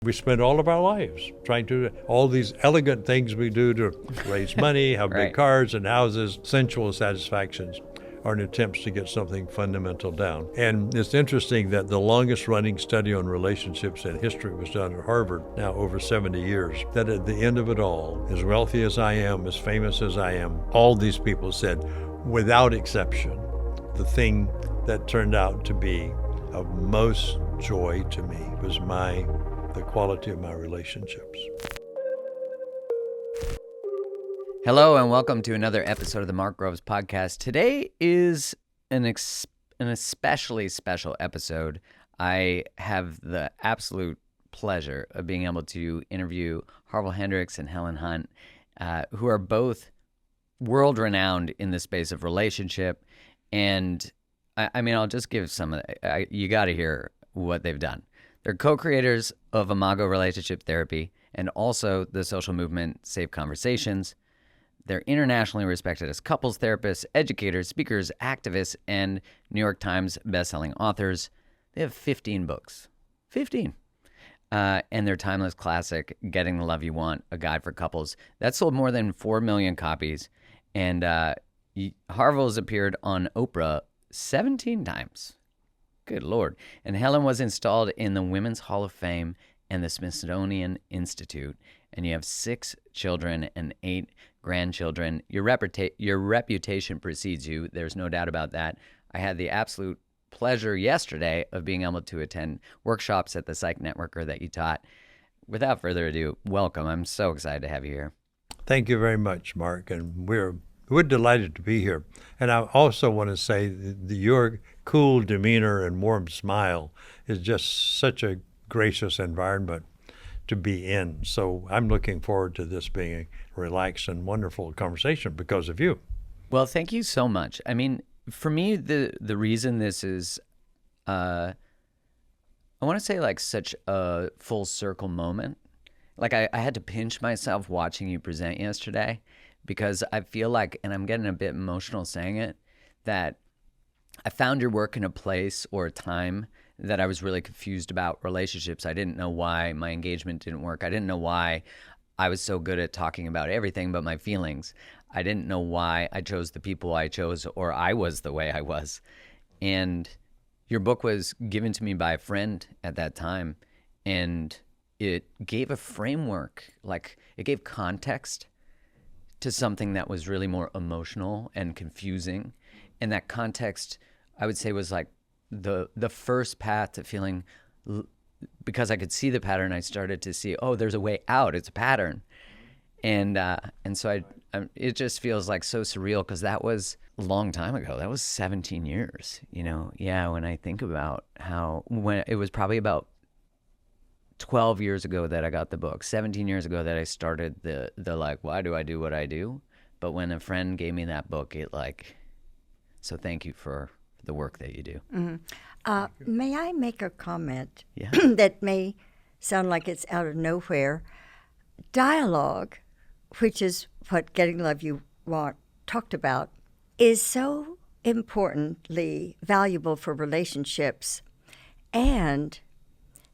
We spend all of our lives trying to, all these elegant things we do to raise money, have Right. big cars and houses, sensual satisfactions, are in attempts to get something fundamental down. And it's interesting that the longest running study on relationships in history was done at Harvard, now over 70 years, that at the end of it all, as wealthy as I am, as famous as I am, all these people said, without exception, the thing that turned out to be of most joy to me was the quality of my relationships. Hello and welcome to another episode of the Mark Groves podcast. Today is an especially special episode. I have the absolute pleasure of being able to interview Harville Hendrix and Helen Hunt, who are both world-renowned in the space of relationship. And I mean, I'll just give some of you got to hear what they've done. They're co-creators of Imago Relationship Therapy and also the social movement Safe Conversations. They're internationally respected as couples therapists, educators, speakers, activists, and New York Times bestselling authors. They have 15 books. 15. And their timeless classic, Getting the Love You Want, A Guide for Couples, that sold more than 4 million copies. And Harville's appeared on Oprah 17 times. Good Lord. And Helen was installed in the Women's Hall of Fame and the Smithsonian Institute. And you have 6 children and 8 grandchildren. Your reputation precedes you. There's no doubt about that. I had the absolute pleasure yesterday of being able to attend workshops at the Psych Networker that you taught. Without further ado, welcome. I'm so excited to have you here. Thank you very much, Mark, and we're delighted to be here. And I also want to say that your cool demeanor and warm smile is just such a gracious environment to be in. So I'm looking forward to this being a relaxed and wonderful conversation because of you. Well, thank you so much. I mean, for me, the reason this is, I want to say like such a full circle moment. Like I had to pinch myself watching you present yesterday because I feel like, and I'm getting a bit emotional saying it, that I found your work in a place or a time that I was really confused about relationships. I didn't know why my engagement didn't work. I didn't know why I was so good at talking about everything but my feelings. I didn't know why I chose the people I chose or I was the way I was. And your book was given to me by a friend at that time, and it gave a framework, like it gave context to something that was really more emotional and confusing. And that context, I would say, was like the first path to feeling, because I could see the pattern, I started to see, oh, there's a way out. It's a pattern. And so it just feels like so surreal because that was a long time ago. That was 17 years, you know? Yeah, when I think about when it was probably about 12 years ago that I got the book, 17 years ago that I started the like, why do I do what I do? But when a friend gave me that book, so thank you for the work that you do. Mm-hmm. May I make a comment Yeah. that may sound like it's out of nowhere? Dialogue, which is what Getting the Love You Want talked about, is so importantly valuable for relationships. And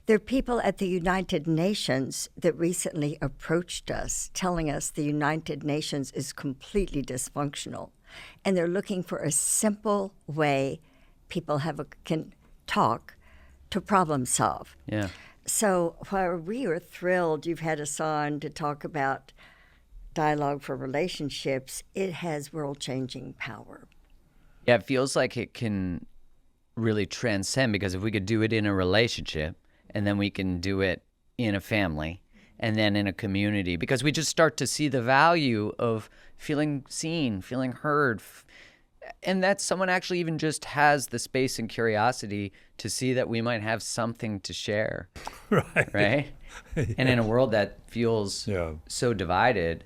there are people at the United Nations that recently approached us telling us the United Nations is completely dysfunctional. And they're looking for a simple way people can talk to problem solve. Yeah. So while we are thrilled you've had us on to talk about dialogue for relationships, it has world-changing power. Yeah, it feels like it can really transcend, because if we could do it in a relationship, and then we can do it in a family, and then in a community, because we just start to see the value of feeling seen, feeling heard, and that someone actually even just has the space and curiosity to see that we might have something to share. Right? Yeah. And in a world that feels so divided,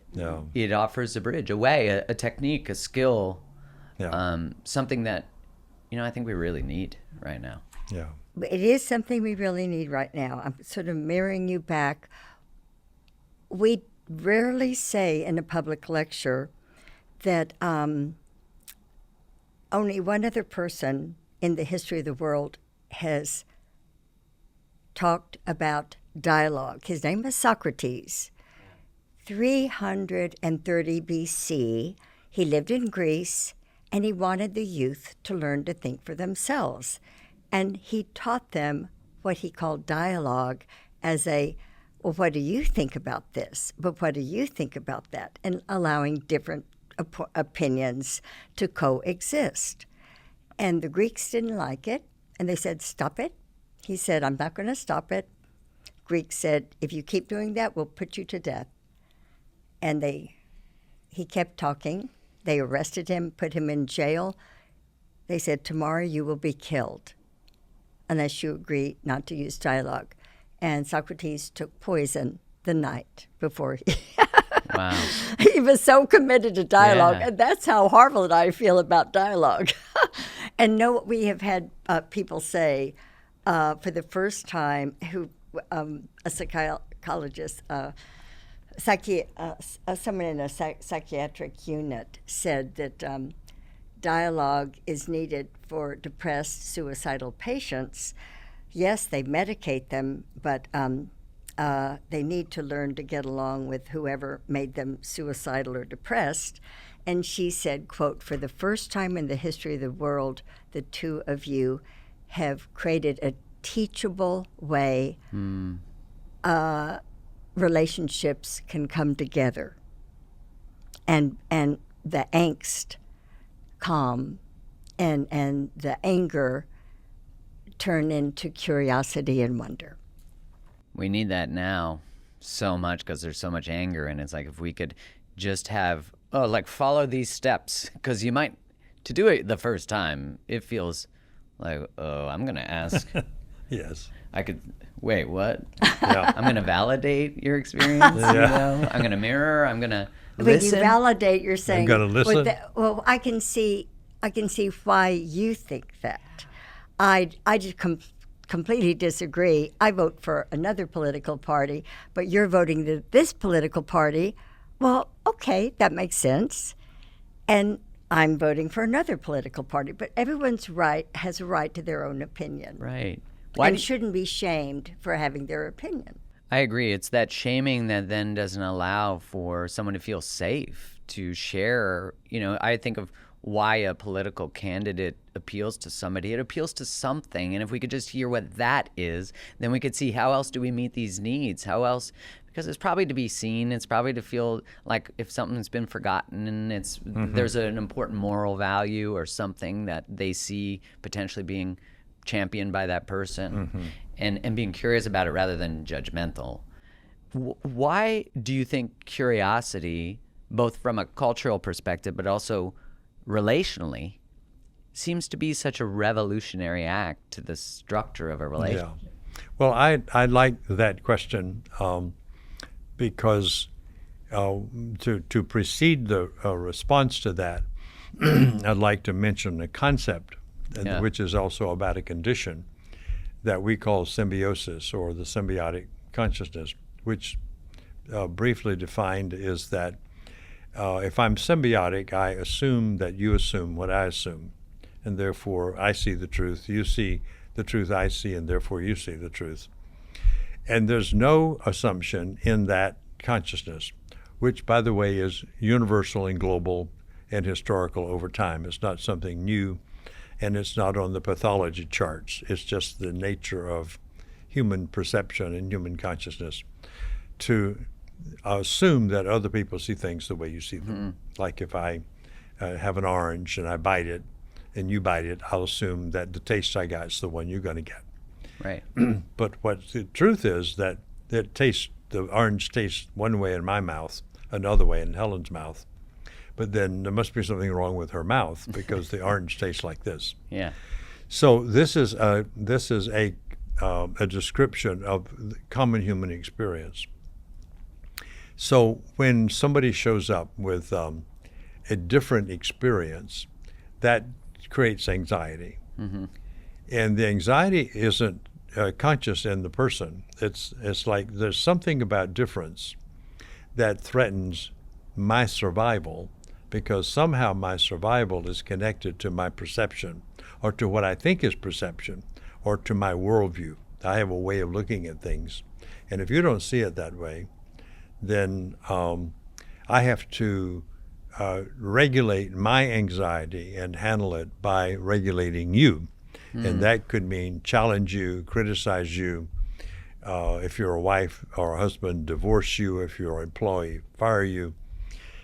it offers a bridge, a way, a technique, a skill, something that, I think we really need right now. Yeah. It is something we really need right now. I'm sort of mirroring you back. We rarely say in a public lecture that only one other person in the history of the world has talked about dialogue. His name was Socrates. 330 BC, he lived in Greece, and he wanted the youth to learn to think for themselves. And he taught them what he called dialogue as a, well, what do you think about this? But what do you think about that? And allowing different opinions to coexist. And the Greeks didn't like it, and they said, stop it. He said, I'm not going to stop it. Greeks said, if you keep doing that, we'll put you to death. And he kept talking. They arrested him, put him in jail. They said, tomorrow you will be killed unless you agree not to use dialogue. And Socrates took poison the night before Wow. he was so committed to dialogue. Yeah. And that's how Harville and I feel about dialogue. And we have had people say for the first time, a psychologist, someone in a psychiatric unit said that dialogue is needed for depressed, suicidal patients. Yes, they medicate them, but they need to learn to get along with whoever made them suicidal or depressed. And she said, quote, for the first time in the history of the world, the two of you have created a teachable way relationships can come together and the angst calm and the anger turn into curiosity and wonder. We need that now so much because there's so much anger, and it's like if we could just have, follow these steps, because you might, to do it the first time, it feels like, I'm going to ask. Yes. I could, wait, what? Yeah. I'm going to validate your experience, you know? I'm going to mirror, I'm going to listen. When you validate, you're saying, I'm going to listen. Well, I can see why you think that. I just completely disagree. I vote for another political party, but you're voting this political party. Well, okay, that makes sense. And I'm voting for another political party, but everyone's has a right to their own opinion. Right. And shouldn't be shamed for having their opinion. I agree. It's that shaming that then doesn't allow for someone to feel safe to share. You know, I think of why a political candidate appeals to somebody. It appeals to something. And if we could just hear what that is, then we could see how else do we meet these needs? How else? Because it's probably to be seen. It's probably to feel like if something's been forgotten and there's an important moral value or something that they see potentially being championed by that person, and being curious about it rather than judgmental. Why do you think curiosity, both from a cultural perspective but also relationally, seems to be such a revolutionary act to the structure of a relationship? Yeah. Well, I like that question because to precede the response to that, I'd like to mention a concept which is also about a condition that we call symbiosis, or the symbiotic consciousness, which briefly defined is that if I'm symbiotic, I assume that you assume what I assume, and therefore I see the truth, you see the truth I see, and therefore you see the truth. And there's no assumption in that consciousness, which, by the way, is universal and global and historical over time. It's not something new, and it's not on the pathology charts. It's just the nature of human perception and human consciousness to assume that other people see things the way you see them. Like if I have an orange and I bite it and you bite it, I'll assume that the taste I got is the one you're going to get. Right. But what the truth is that the orange tastes one way in my mouth, another way in Helen's mouth. But then there must be something wrong with her mouth because the orange tastes like this. Yeah. So this is a description of the common human experience. So when somebody shows up with a different experience, that creates anxiety. And the anxiety isn't conscious in the person. It's like there's something about difference that threatens my survival, because somehow my survival is connected to my perception, or to what I think is perception, or to my worldview. I have a way of looking at things, And if you don't see it that way, then I have to regulate my anxiety and handle it by regulating you. And that could mean challenge you, criticize you. If you're a wife or a husband, divorce you. If you're an employee, fire you.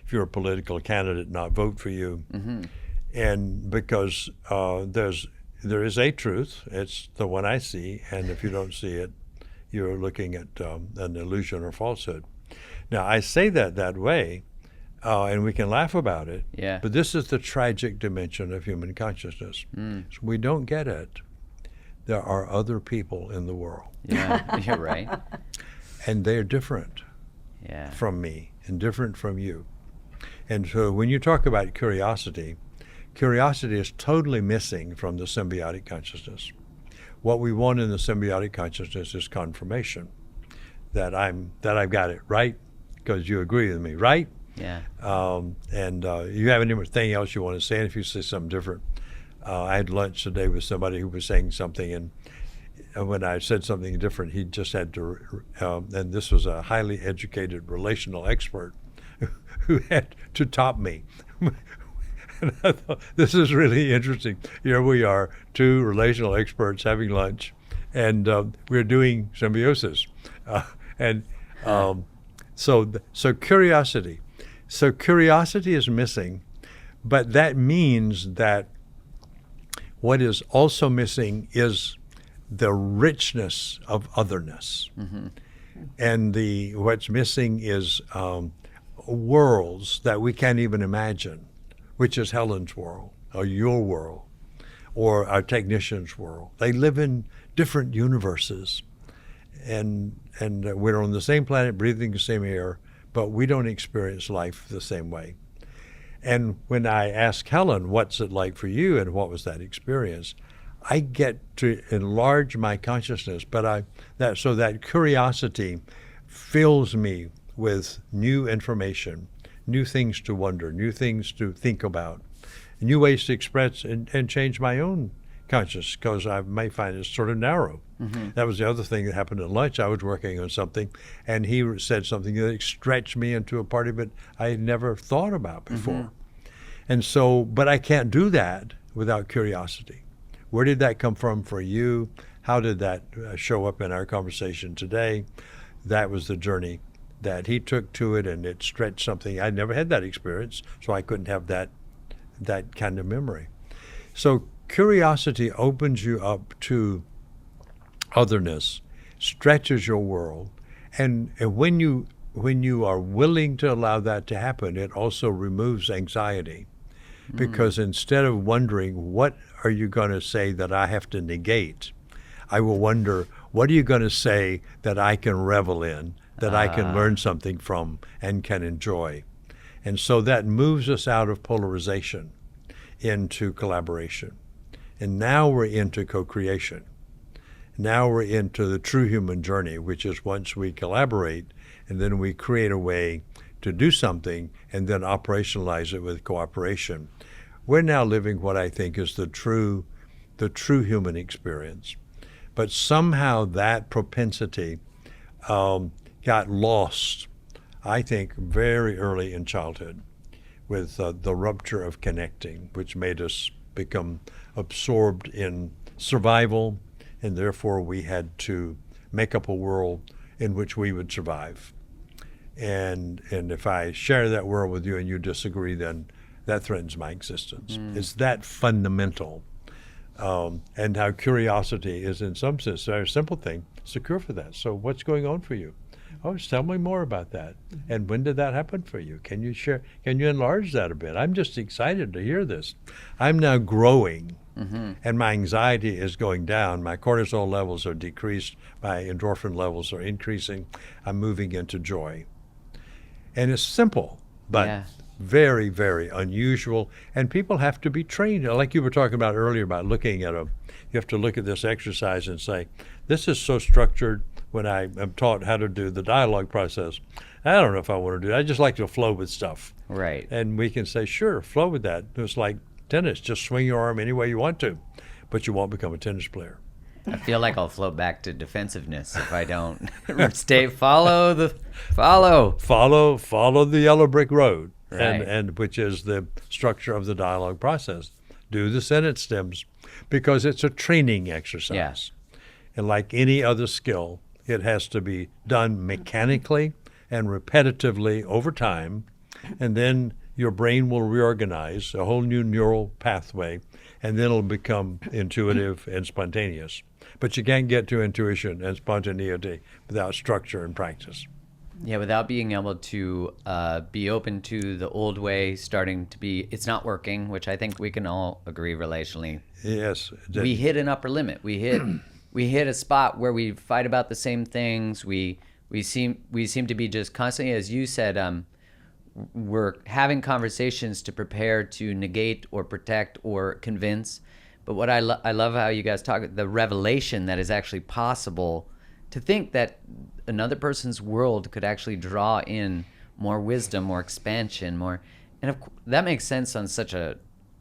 If you're a political candidate, not vote for you. And because there is a truth, it's the one I see, and if you don't see it, you're looking at an illusion or falsehood. Now, I say that way, and we can laugh about it, Yeah. but this is the tragic dimension of human consciousness. So we don't get it. There are other people in the world, Yeah, you're right. and they're different Yeah. from me and different from you. And so when you talk about curiosity is totally missing from the symbiotic consciousness. What we want in the symbiotic consciousness is confirmation that I've got it right because you agree with me, right? Yeah. And you have anything else you want to say? And if you say something different, I had lunch today with somebody who was saying something, and when I said something different, he just had to, and this was a highly educated relational expert who had to top me. And I thought, this is really interesting. Here we are, two relational experts having lunch, and we're doing symbiosis. So curiosity. So curiosity is missing, but that means that what is also missing is the richness of otherness. And what's missing is worlds that we can't even imagine, which is Helen's world, or your world, or our technician's world. They live in different universes, and we're on the same planet, breathing the same air, but we don't experience life the same way. And when I ask Helen, what's it like for you, and what was that experience, I get to enlarge my consciousness, but that curiosity fills me with new information, new things to wonder, new things to think about, new ways to express and change my own consciousness, because I may find it sort of narrow. That was the other thing that happened at lunch. I was working on something, and he said something that stretched me into a part of it I had never thought about before. And so, but I can't do that without curiosity. Where did that come from for you? How did that show up in our conversation today? That was the journey that he took to it, and it stretched something. I'd never had that experience, so I couldn't have that kind of memory. So curiosity opens you up to otherness, stretches your world, and when you are willing to allow that to happen, it also removes anxiety. Because instead of wondering, what are you going to say that I have to negate, I will wonder, what are you going to say that I can revel in, that I can learn something from and can enjoy? And so that moves us out of polarization into collaboration. And now we're into co-creation. Now we're into the true human journey, which is once we collaborate and then we create a way to do something and then operationalize it with cooperation. We're now living what I think is the true human experience. But somehow that propensity got lost, I think, very early in childhood with the rupture of connecting, which made us become absorbed in survival, and therefore we had to make up a world in which we would survive. And if I share that world with you and you disagree, then that threatens my existence. It's that fundamental. And how curiosity is, in some sense, a very simple thing. It's a cure for that. So what's going on for you? Oh, just tell me more about that. And when did that happen for you? Can you share? Can you enlarge that a bit? I'm just excited to hear this. I'm now growing, and my anxiety is going down. My cortisol levels are decreased. My endorphin levels are increasing. I'm moving into joy. And it's simple, but very, very unusual. And people have to be trained. Like you were talking about earlier about looking at you have to look at this exercise and say, this is so structured. When I am taught how to do the dialogue process, I don't know if I want to do it. I just like to flow with stuff. Right. And we can say, sure, flow with that. It's like tennis. Just swing your arm any way you want to, but you won't become a tennis player. I feel like I'll float back to defensiveness if I don't follow the yellow brick road, Right. and which is the structure of the dialogue process. Do the sentence stems, because it's a training exercise. Yes. And like any other skill, it has to be done mechanically and repetitively over time, and then your brain will reorganize a whole new neural pathway, and then it'll become intuitive and spontaneous. But you can't get to intuition and spontaneity without structure and practice. Yeah, without being able to be open to the old way starting to be, it's not working, which I think we can all agree relationally. Yes. We hit an upper limit. We hit a spot where we fight about the same things. We seem to be just constantly, as you said, we're having conversations to prepare to negate or protect or convince. But what I love how you guys talk, the revelation that is actually possible, to think that another person's world could actually draw in more wisdom, more expansion, more, and that makes sense on such a,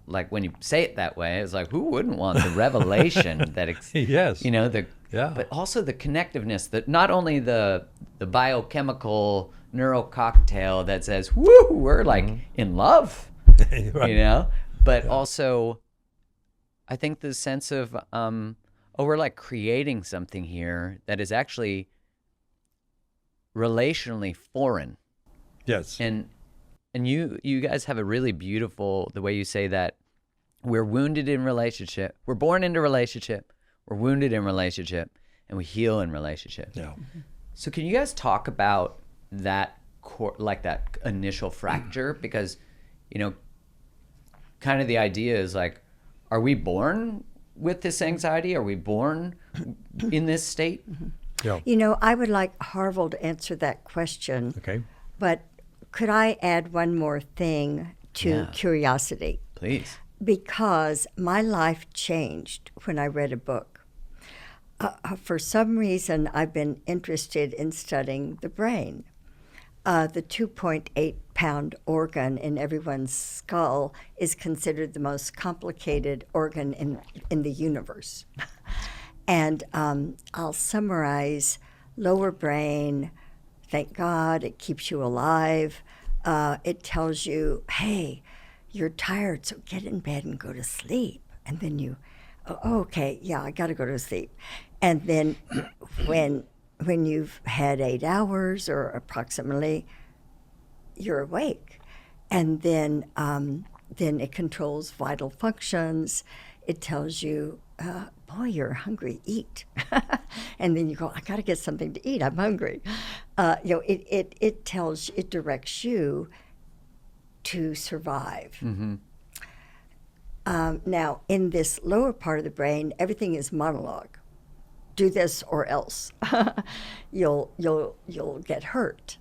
like when you say it that way, it's like, who wouldn't want the revelation that, Yes. Yeah. but also the connectiveness, that not only the biochemical neural cocktail that says, woo, we're like in love, Right. but also I think the sense of, we're like creating something here that is actually relationally foreign. Yes. And you guys have a really beautiful, the way you say that we're wounded in relationship, we're born into relationship, we're wounded in relationship, and we heal in relationship. Yeah. So can you guys talk about that like that initial fracture? Because, kind of the idea is like, are we born with this anxiety? Are we born in this state? Yeah. I would like Harville to answer that question. Okay. But could I add one more thing to Yeah. curiosity? Please. Because my life changed when I read a book. For some reason, I've been interested in studying the brain. The 2.8-pound organ in everyone's skull is considered the most complicated organ in the universe. And I'll summarize: lower brain, thank God, it keeps you alive. It tells you, hey, you're tired, so get in bed and go to sleep. And then you, okay, yeah, I got to go to sleep. And then when you've had 8 hours or approximately, you're awake. And then it controls vital functions. It tells you, boy, you're hungry, eat. And then you go, I got to get something to eat, I'm hungry. It directs you to survive. Mm-hmm. Now, in this lower part of the brain, everything is monologue. Do this or else. You'll get hurt,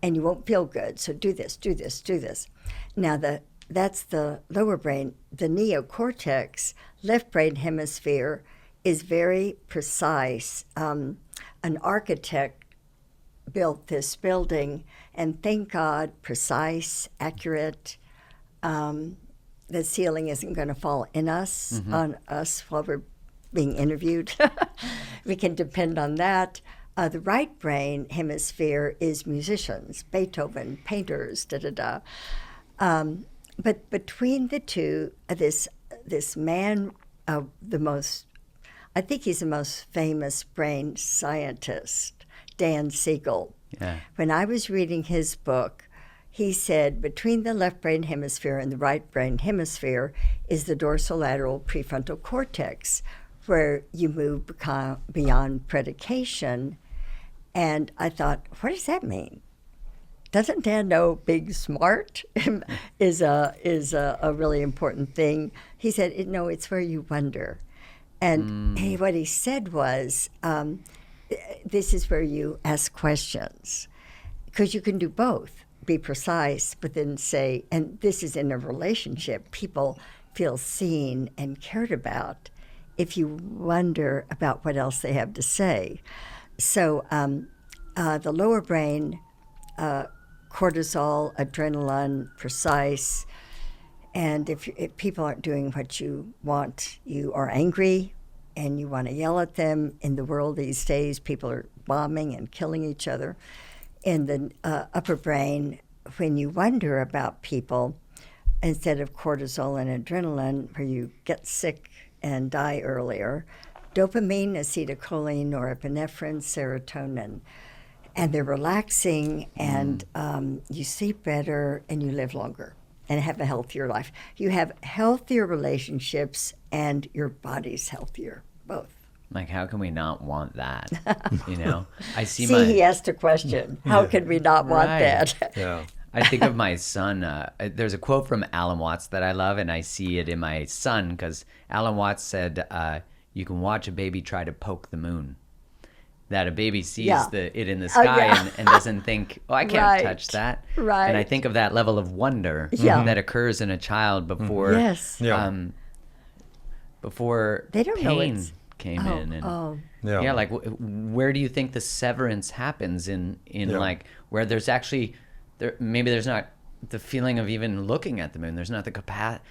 and you won't feel good. So do this, do this, do this. Now that's the lower brain. The neocortex, left brain hemisphere, is very precise. An architect built this building, and thank God, precise, accurate. The ceiling isn't going to fall in us, on us while we're being interviewed. We can depend on that. The right brain hemisphere is musicians, Beethoven, painters, da-da-da. But between the two, this man, I think he's the most famous brain scientist, Dan Siegel. Yeah. When I was reading his book, he said between the left brain hemisphere and the right brain hemisphere is the dorsolateral prefrontal cortex, where you move beyond predication. And I thought, what does that mean? Doesn't Dan know big smart is a really important thing? He said, no, it's where you wonder. And what he said was, this is where you ask questions, because you can do both, be precise, but then say, and this is in a relationship, people feel seen and cared about if you wonder about what else they have to say. So the lower brain, cortisol, adrenaline, precise, and if people aren't doing what you want, you are angry, and you want to yell at them. In the world these days, people are bombing and killing each other. In the upper brain, when you wonder about people, instead of cortisol and adrenaline, where you get sick and die earlier, dopamine, acetylcholine, norepinephrine, serotonin. And they're relaxing, and you sleep better, and you live longer and have a healthier life. You have healthier relationships, and your body's healthier, both. Like, how can we not want that? You know, I see He asked a question. How can we not want Right. that? Yeah. I think of my son. There's a quote from Alan Watts that I love, and I see it in my son because Alan Watts said, "You can watch a baby try to poke the moon." That a baby sees Yeah. it in the sky yeah. and doesn't think, "Oh, I can't Right. touch that." Right. And I think of that level of wonder Yeah. that occurs in a child before Yes. Yeah. before They don't know pain it's- came in. And Yeah. like where do you think the severance happens in Yeah. like where there's actually maybe there's not the feeling of even looking at the moon. There's not the capacity,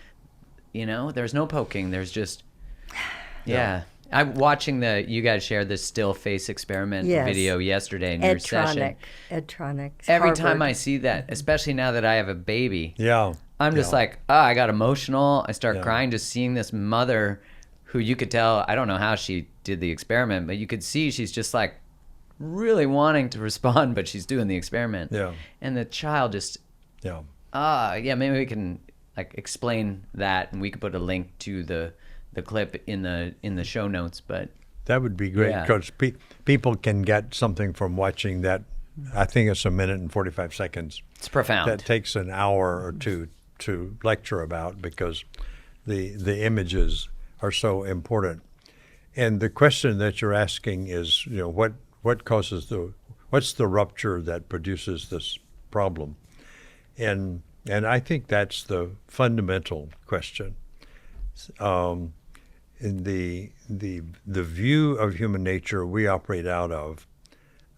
there's no poking. There's just I'm watching you guys shared this still face experiment Yes. video yesterday in your session. Edtronics. Every Harvard. time I see that, especially now that I have a baby, Yeah. I'm just like, I got emotional. I start Yeah. crying just seeing this mother who you could tell, I don't know how she did the experiment, but you could see she's just like really wanting to respond, but she's doing the experiment. Yeah. And the child just, Yeah. maybe we can like explain that, and we could put a link to the clip in the show notes, but That would be great Yeah. because people can get something from watching that. I think it's 1 minute and 45 seconds. it's profound. That takes an hour or two to lecture about because the images are so important. And the question that you're asking is, what causes what's the rupture that produces this problem? And I think that's the fundamental question. In the view of human nature we operate out of,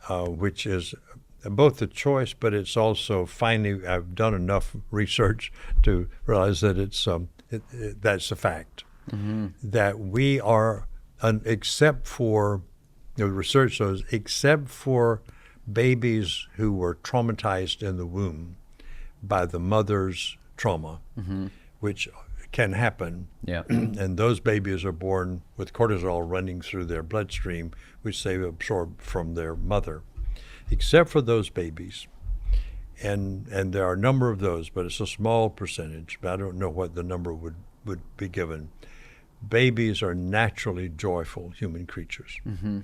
which is both a choice, but it's also finally I've done enough research to realize that that's a fact. Mm-hmm. That we are, except for the research shows, except for babies who were traumatized in the womb by the mother's trauma, which can happen. Yeah. And those babies are born with cortisol running through their bloodstream, which they absorb from their mother. Except for those babies, and there are a number of those, but it's a small percentage, but I don't know what the number would be given. Babies are naturally joyful human creatures. Mm-hmm.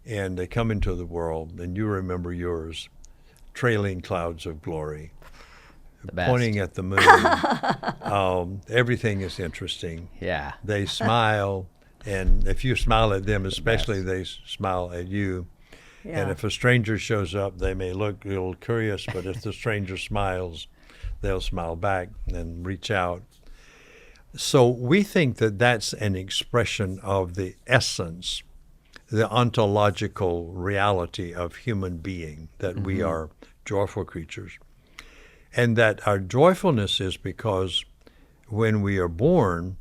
And they come into the world, and you remember yours, trailing clouds of glory, The best. pointing at the moon. Everything is interesting. Yeah. They smile, and if you smile at them, especially, they smile at you. Yeah. And if a stranger shows up, they may look a little curious, but if the stranger smiles, they'll smile back and reach out. So we think that that's an expression of the essence, the ontological reality of human being, that we are joyful creatures. And that our joyfulness is because when we are born,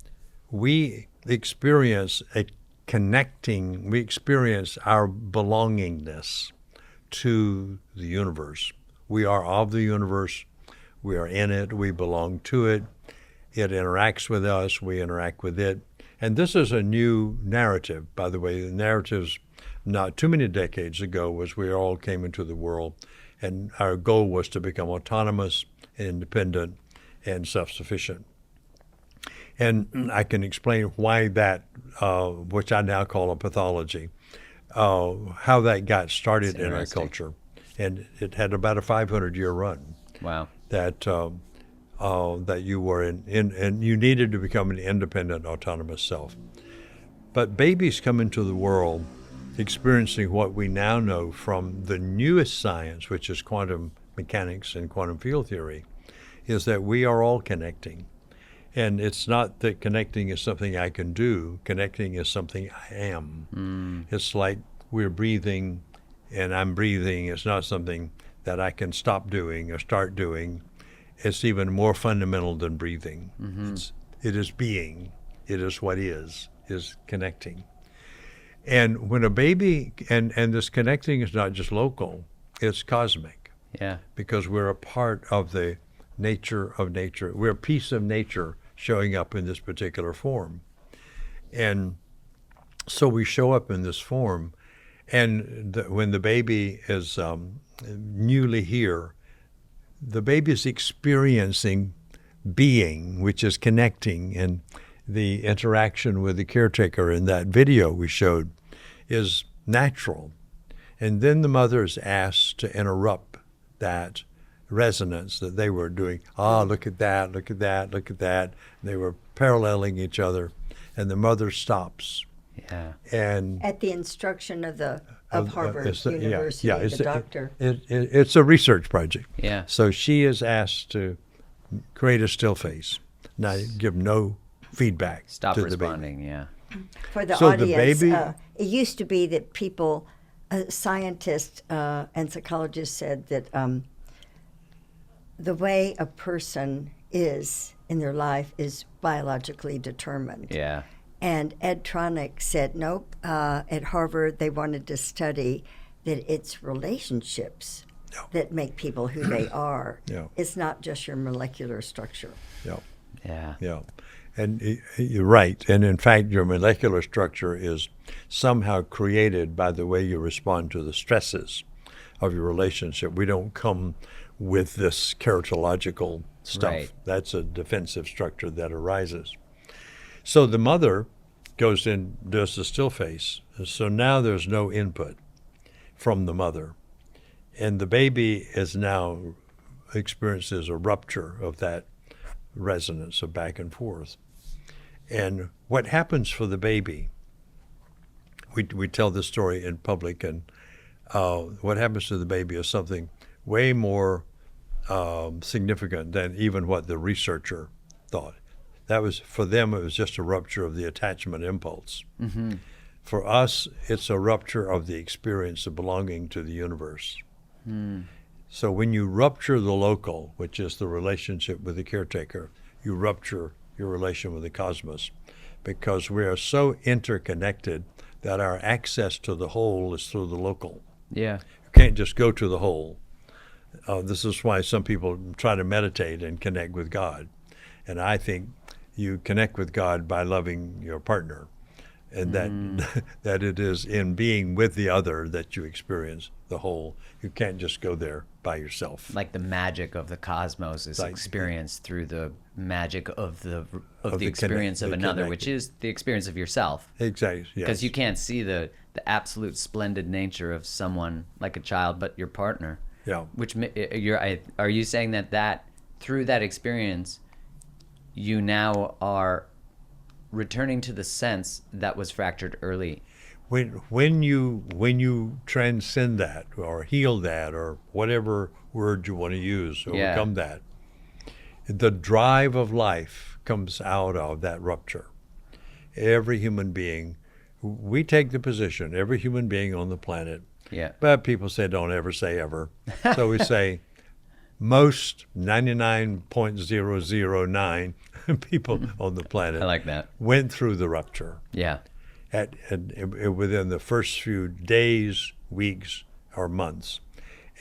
we experience we experience our belongingness to the universe. We are of the universe. We are in it. We belong to it. It interacts with us. We interact with it. And this is a new narrative, by the way. The narratives not too many decades ago was we all came into the world, and our goal was to become autonomous, independent, and self-sufficient. And I can explain why that, which I now call a pathology, how that got started in our culture. And it had about a 500-year run. Wow. That you were in, and you needed to become an independent, autonomous self. But babies come into the world experiencing what we now know from the newest science, which is quantum mechanics and quantum field theory, is that we are all connecting. And it's not that connecting is something I can do. Connecting is something I am. It's like we're breathing and I'm breathing. It's not something that I can stop doing or start doing. It's even more fundamental than breathing. It is being. It is what is connecting. And when a baby, and this connecting is not just local, it's cosmic, Yeah. because we're a part of the nature of nature. We're a piece of nature showing up in this particular form. And so we show up in this form, and when the baby is newly here, the baby is experiencing being, which is connecting, and the interaction with the caretaker in that video we showed is natural. And then the mother is asked to interrupt that resonance that they were doing. Look at that, look at that, look at that. They were paralleling each other, and the mother stops. Yeah. And At the instruction of Harvard University, it's the doctor. It's a research project. Yeah. So she is asked to create a still face, not give no feedback Stop to the baby. responding. Yeah. For the So the audience, baby- it used to be that people, scientists and psychologists said that the way a person is in their life is biologically determined. Yeah. And Ed Tronick said, nope, at Harvard they wanted to study that it's relationships that make people who they are. Yeah. It's not just your molecular structure. Yeah, Yeah. yeah. And you're right. And in fact, your molecular structure is somehow created by the way you respond to the stresses of your relationship. We don't come with this characterological stuff. Right. That's a defensive structure that arises. So the mother goes in, does the still face. So now there's no input from the mother. And the baby is now experiences a rupture of that resonance of back and forth. And what happens for the baby, we tell this story in public, and what happens to the baby is something way more significant than even what the researcher thought. That was, for them, it was just a rupture of the attachment impulse. Mm-hmm. For us, it's a rupture of the experience of belonging to the universe. Mm. So when you rupture the local, which is the relationship with the caretaker, you rupture your relation with the cosmos, because we are so interconnected that our access to the whole is through the local. Yeah. You can't just go to the whole. This is why some people try to meditate and connect with God. And I think you connect with God by loving your partner, and that it is in being with the other that you experience the whole. You can't just go there by yourself. Like the magic of the cosmos is Like- experienced through the magic of the the experience of the another, which connected. is the experience of yourself. Exactly. Yes. Because you can't see the absolute splendid nature of someone like a child, but your partner. Yeah. Which are you saying that through that experience, you now are returning to the sense that was fractured early? When you transcend that or heal that or whatever word you want to use, overcome that, the drive of life comes out of that rupture. Every human being, we take the position, every human being on the planet, Yeah. but people say don't ever say ever. So we say most 99.009 people on the planet I like that. went through the rupture. Yeah. Within the first few days, weeks, or months.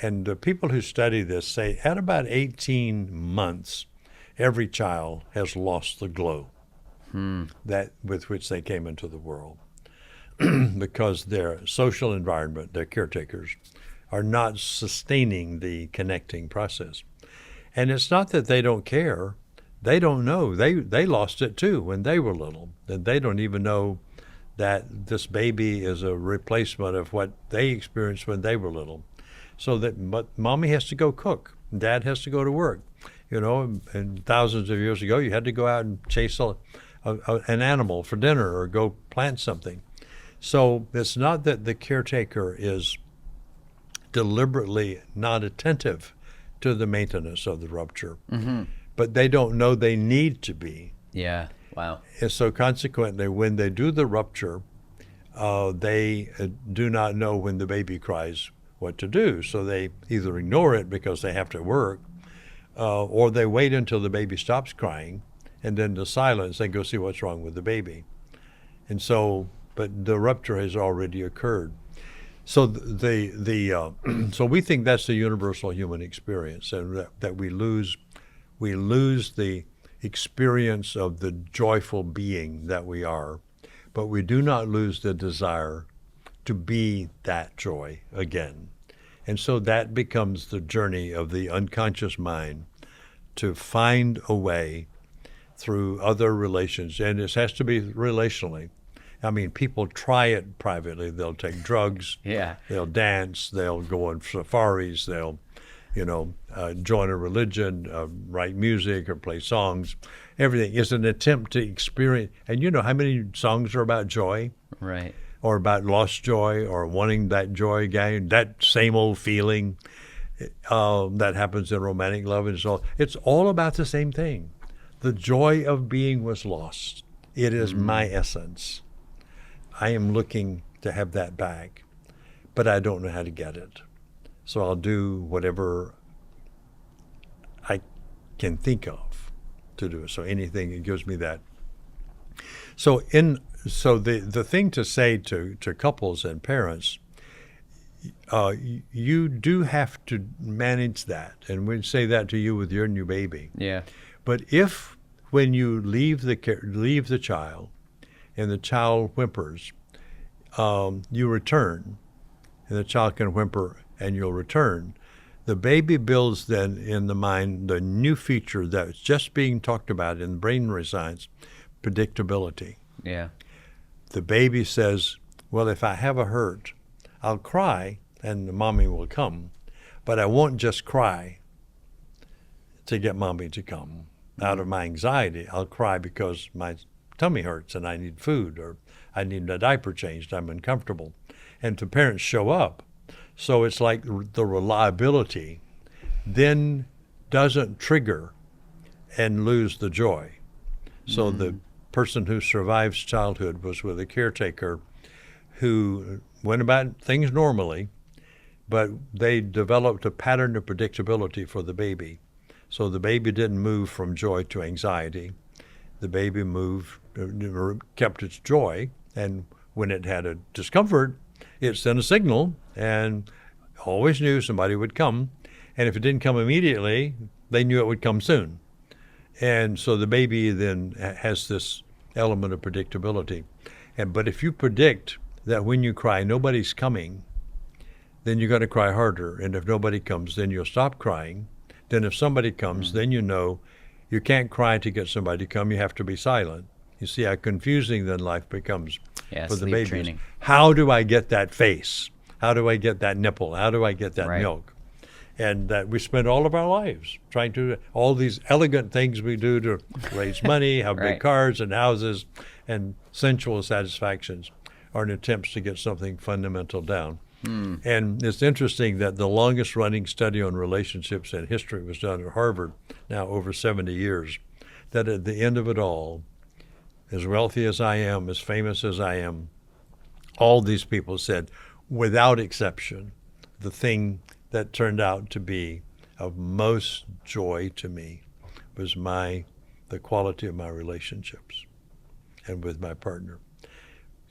And the people who study this say at about 18 months, every child has lost the glow that with which they came into the world. Because their social environment, their caretakers, are not sustaining the connecting process. And it's not that they don't care. They don't know. They lost it too when they were little. And they don't even know that this baby is a replacement of what they experienced when they were little. So but mommy has to go cook, and dad has to go to work. You know, and thousands of years ago, you had to go out and chase an animal for dinner or go plant something. So it's not that the caretaker is deliberately not attentive to the maintenance of the rupture, but they don't know they need to be. Yeah. Wow. And so consequently, when they do the rupture, they do not know when the baby cries what to do. So they either ignore it because they have to work, or they wait until the baby stops crying, and then the silence, they go see what's wrong with the baby. And so but the rupture has already occurred. So so we think that's the universal human experience, and that we lose the experience of the joyful being that we are, but we do not lose the desire to be that joy again. And so that becomes the journey of the unconscious mind to find a way through other relations, and it has to be relationally. I mean, people try it privately. They'll take drugs. Yeah. They'll dance. They'll go on safaris. They'll, join a religion, write music or play songs. Everything is an attempt to experience. And you know how many songs are about joy? Right. Or about lost joy, or wanting that joy again, that same old feeling that happens in romantic love. And so it's all about the same thing. The joy of being was lost. It is my essence. I am looking to have that back, but I don't know how to get it. So I'll do whatever I can think of to do it. So anything that gives me that. So the thing to say to couples and parents, you do have to manage that, and we'd say that to you with your new baby. Yeah. But if when you leave the child, and the child whimpers, you return, and the child can whimper, and you'll return. The baby builds then in the mind the new feature that's just being talked about in brain neuroscience, predictability. Yeah. The baby says, well, if I have a hurt, I'll cry and the mommy will come, but I won't just cry to get mommy to come. Out of my anxiety, I'll cry because my tummy hurts and I need food, or I need a diaper changed, I'm uncomfortable. And the parents show up. So it's like the reliability then doesn't trigger and lose the joy. So the person who survives childhood was with a caretaker who went about things normally, but they developed a pattern of predictability for the baby. So the baby didn't move from joy to anxiety. The baby kept its joy, and when it had a discomfort, it sent a signal and always knew somebody would come. And if it didn't come immediately, they knew it would come soon. And so the baby then has this element of predictability. But if you predict that when you cry, nobody's coming, then you're going to cry harder. And if nobody comes, then you'll stop crying. Then if somebody comes, then you know you can't cry to get somebody to come. You have to be silent. You see how confusing then life becomes for the babies. Training. How do I get that face? How do I get that nipple? How do I get that milk? And that we spend all of our lives trying to, all these elegant things we do to raise money, have big cars and houses, and sensual satisfactions are in attempts to get something fundamental down. And it's interesting that the longest running study on relationships in history was done at Harvard, now over 70 years, that at the end of it all, as wealthy as I am, as famous as I am, all these people said, without exception, the thing that turned out to be of most joy to me was the quality of my relationships and with my partner.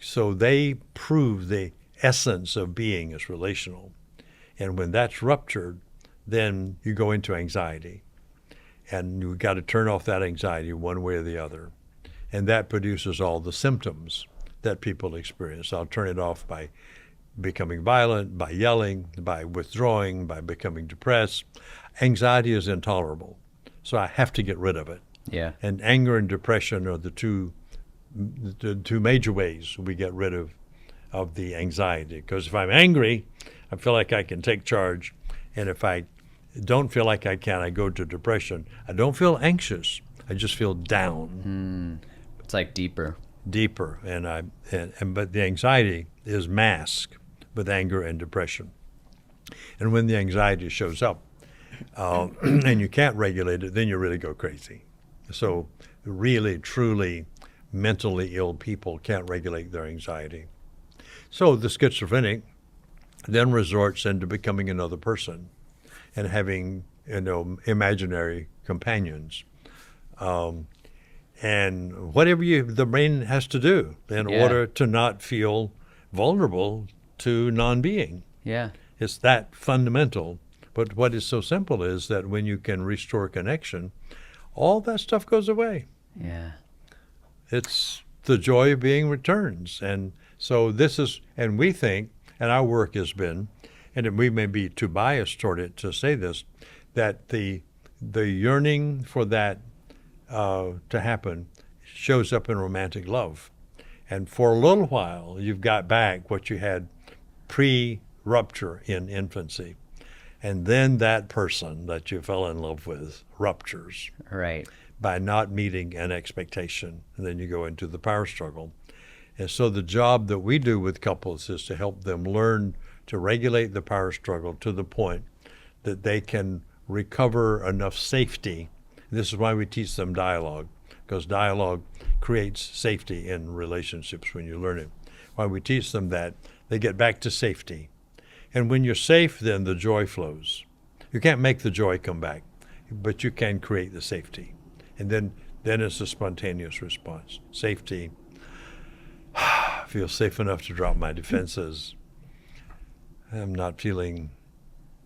So they prove the essence of being is relational. And when that's ruptured, then you go into anxiety. And you've got to turn off that anxiety one way or the other. And that produces all the symptoms that people experience. I'll turn it off by becoming violent, by yelling, by withdrawing, by becoming depressed. Anxiety is intolerable, so I have to get rid of it. Yeah. And anger and depression are the two major ways we get rid of the anxiety. Because if I'm angry, I feel like I can take charge, and if I don't feel like I can, I go to depression. I don't feel anxious. I just feel down. It's like deeper. But the anxiety is masked with anger and depression. And when the anxiety shows up and you can't regulate it, then you really go crazy. So really, truly mentally ill people can't regulate their anxiety. So the schizophrenic then resorts into becoming another person and having, imaginary companions. and whatever the brain has to do in order to not feel vulnerable to non-being. Yeah. It's that fundamental. But what is so simple is that when you can restore connection, all that stuff goes away. Yeah. It's the joy of being returns. And so this is, and we think, and our work has been, and we may be too biased toward it to say this, that the yearning for that to happen shows up in romantic love. And for a little while, you've got back what you had pre-rupture in infancy. And then that person that you fell in love with ruptures. Right. By not meeting an expectation. And then you go into the power struggle. And so the job that we do with couples is to help them learn to regulate the power struggle to the point that they can recover enough safety. This is why we teach them dialogue, because dialogue creates safety in relationships when you learn it. Why we teach them that, they get back to safety. And when you're safe, then the joy flows. You can't make the joy come back, but you can create the safety. And then it's a spontaneous response. Safety. I feel safe enough to drop my defenses. I'm not feeling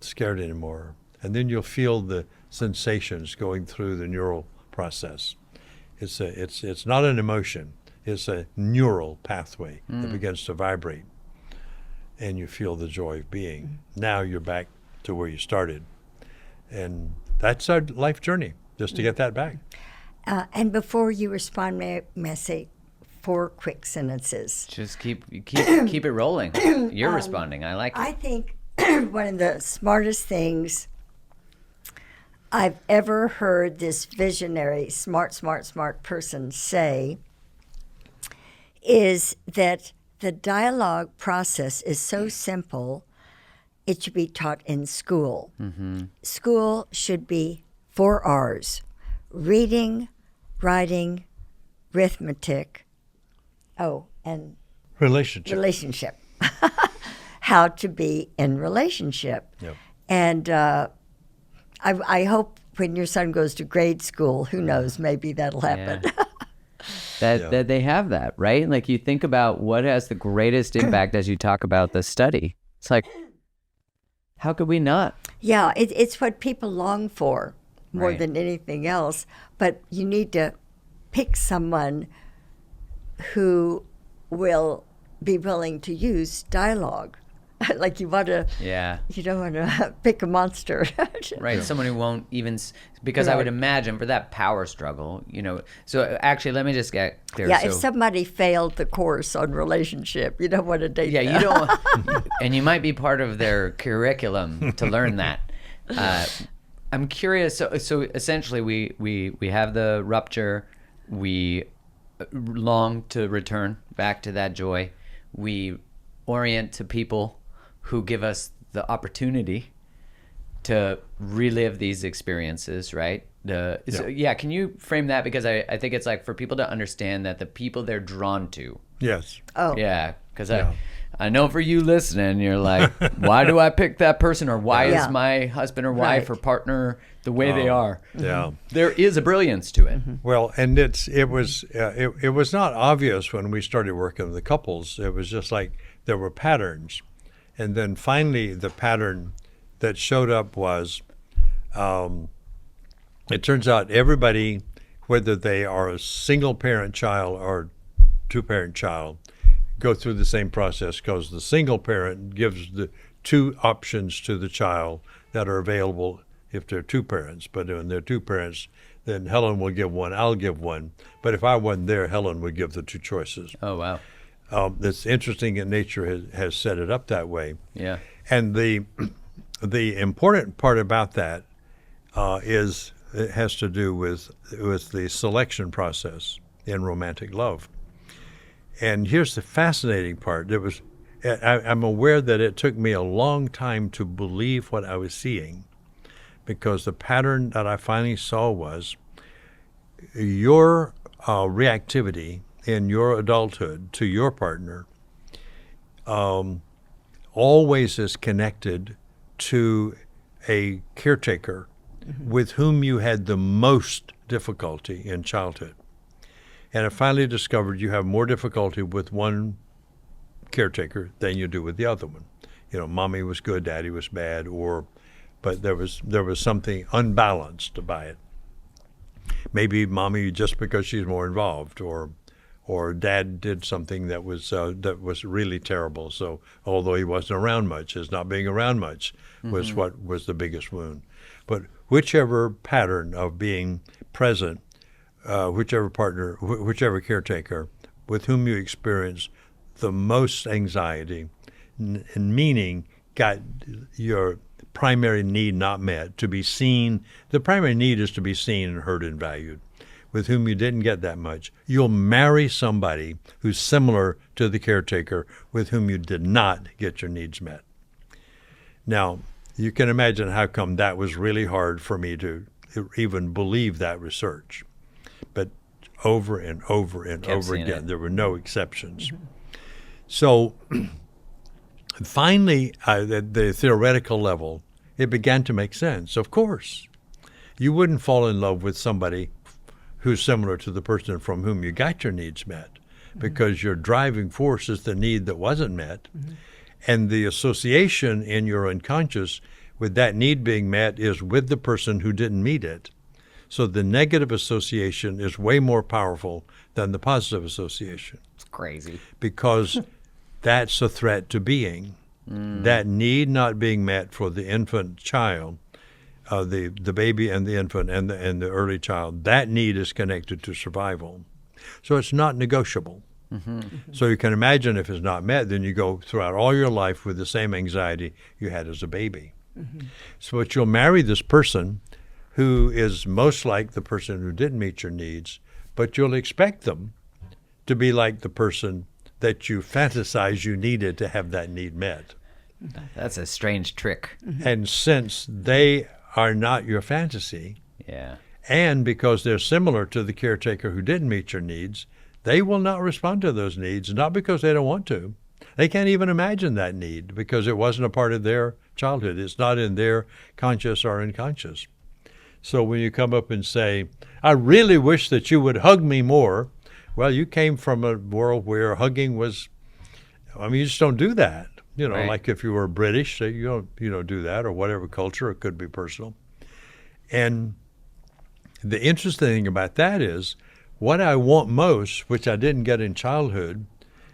scared anymore. And then you'll feel the sensations going through the neural process. It's not an emotion. It's a neural pathway that begins to vibrate. And you feel the joy of being. Now you're back to where you started. And that's our life journey, just to get that back. And before you respond, may I say 4 quick sentences? Just keep it rolling. You're responding. I like it. I think one of the smartest things I've ever heard this visionary, smart person say is that the dialogue process is so simple, it should be taught in school. Mm-hmm. School should be 4 R's: reading, writing, arithmetic, and relationship. How to be in relationship. Yep. And I hope when your son goes to grade school, who knows, maybe that'll happen. Yeah. That they have that, right? Like you think about what has the greatest impact as you talk about the study. It's like, how could we not? Yeah, it's what people long for more Right. than anything else. But you need to pick someone who will be willing to use dialogue. Like you don't want to pick a monster. Right, someone who won't even, because I would imagine for that power struggle, so actually let me just get clear. Yeah, if somebody failed the course on relationship, you don't want to date them. you don't, and you might be part of their curriculum to learn that. I'm curious, so essentially we have the rupture, we long to return back to that joy, we orient to people who give us the opportunity to relive these experiences, right? So, can you frame that? Because I think it's like for people to understand that the people they're drawn to. Yes. Oh. Yeah, because I know for you listening, you're like, why do I pick that person? Or why is my husband or wife or partner the way they are? Yeah. There is a brilliance to it. Mm-hmm. Well, and it was not obvious when we started working with the couples. It was just like there were patterns. And then finally the pattern that showed up was, it turns out everybody, whether they are a single parent child or 2-parent child, go through the same process, because the single parent gives the 2 options to the child that are available if they're 2 parents. But when they're 2 parents, then Helen will give one, I'll give one. But if I wasn't there, Helen would give the 2 choices. Oh, wow. That's interesting, and nature has set it up that way. Yeah. And the important part about that is it has to do with the selection process in romantic love. And here's the fascinating part. I'm aware that it took me a long time to believe what I was seeing, because the pattern that I finally saw was your reactivity in your adulthood to your partner always is connected to a caretaker with whom you had the most difficulty in childhood. And I finally discovered you have more difficulty with one caretaker than you do with the other one. You know, mommy was good, daddy was bad, but there was something unbalanced about it. Maybe mommy just because she's more involved, or dad did something that was really terrible. So although he wasn't around much, his not being around much was what was the biggest wound. But whichever pattern of being present, whichever partner, whichever caretaker with whom you experience the most anxiety and meaning got your primary need not met, to be seen. The primary need is to be seen and heard and valued. With whom you didn't get that much, you'll marry somebody who's similar to the caretaker with whom you did not get your needs met. Now, you can imagine how come that was really hard for me to even believe that research. But over and over and over again, there were no exceptions. So finally, at the theoretical level, it began to make sense. Of course, you wouldn't fall in love with somebody who's similar to the person from whom you got your needs met, because your driving force is the need that wasn't met. And the association in your unconscious with that need being met is with the person who didn't meet it. So the negative association is way more powerful than the positive association. It's crazy. Because that's a threat to being. That need not being met for the infant child, the baby and the infant and the early child, that need is connected to survival. So it's not negotiable. So you can imagine if it's not met, then you go throughout all your life with the same anxiety you had as a baby. So but you'll marry this person who is most like the person who didn't meet your needs, but you'll expect them to be like the person that you fantasize you needed to have that need met. That's a strange trick. And since they are not your fantasy, and because they're similar to the caretaker who didn't meet your needs, they will not respond to those needs, not because they don't want to. They can't even imagine that need because it wasn't a part of their childhood. It's not in their conscious or unconscious. So when you come up and say, I really wish that you would hug me more, well, you came from a world where hugging was, you just don't do that. You know, Right. Like if you were British, you don't do that, or whatever culture, it could be personal. And the interesting thing about that is what I want most, which I didn't get in childhood,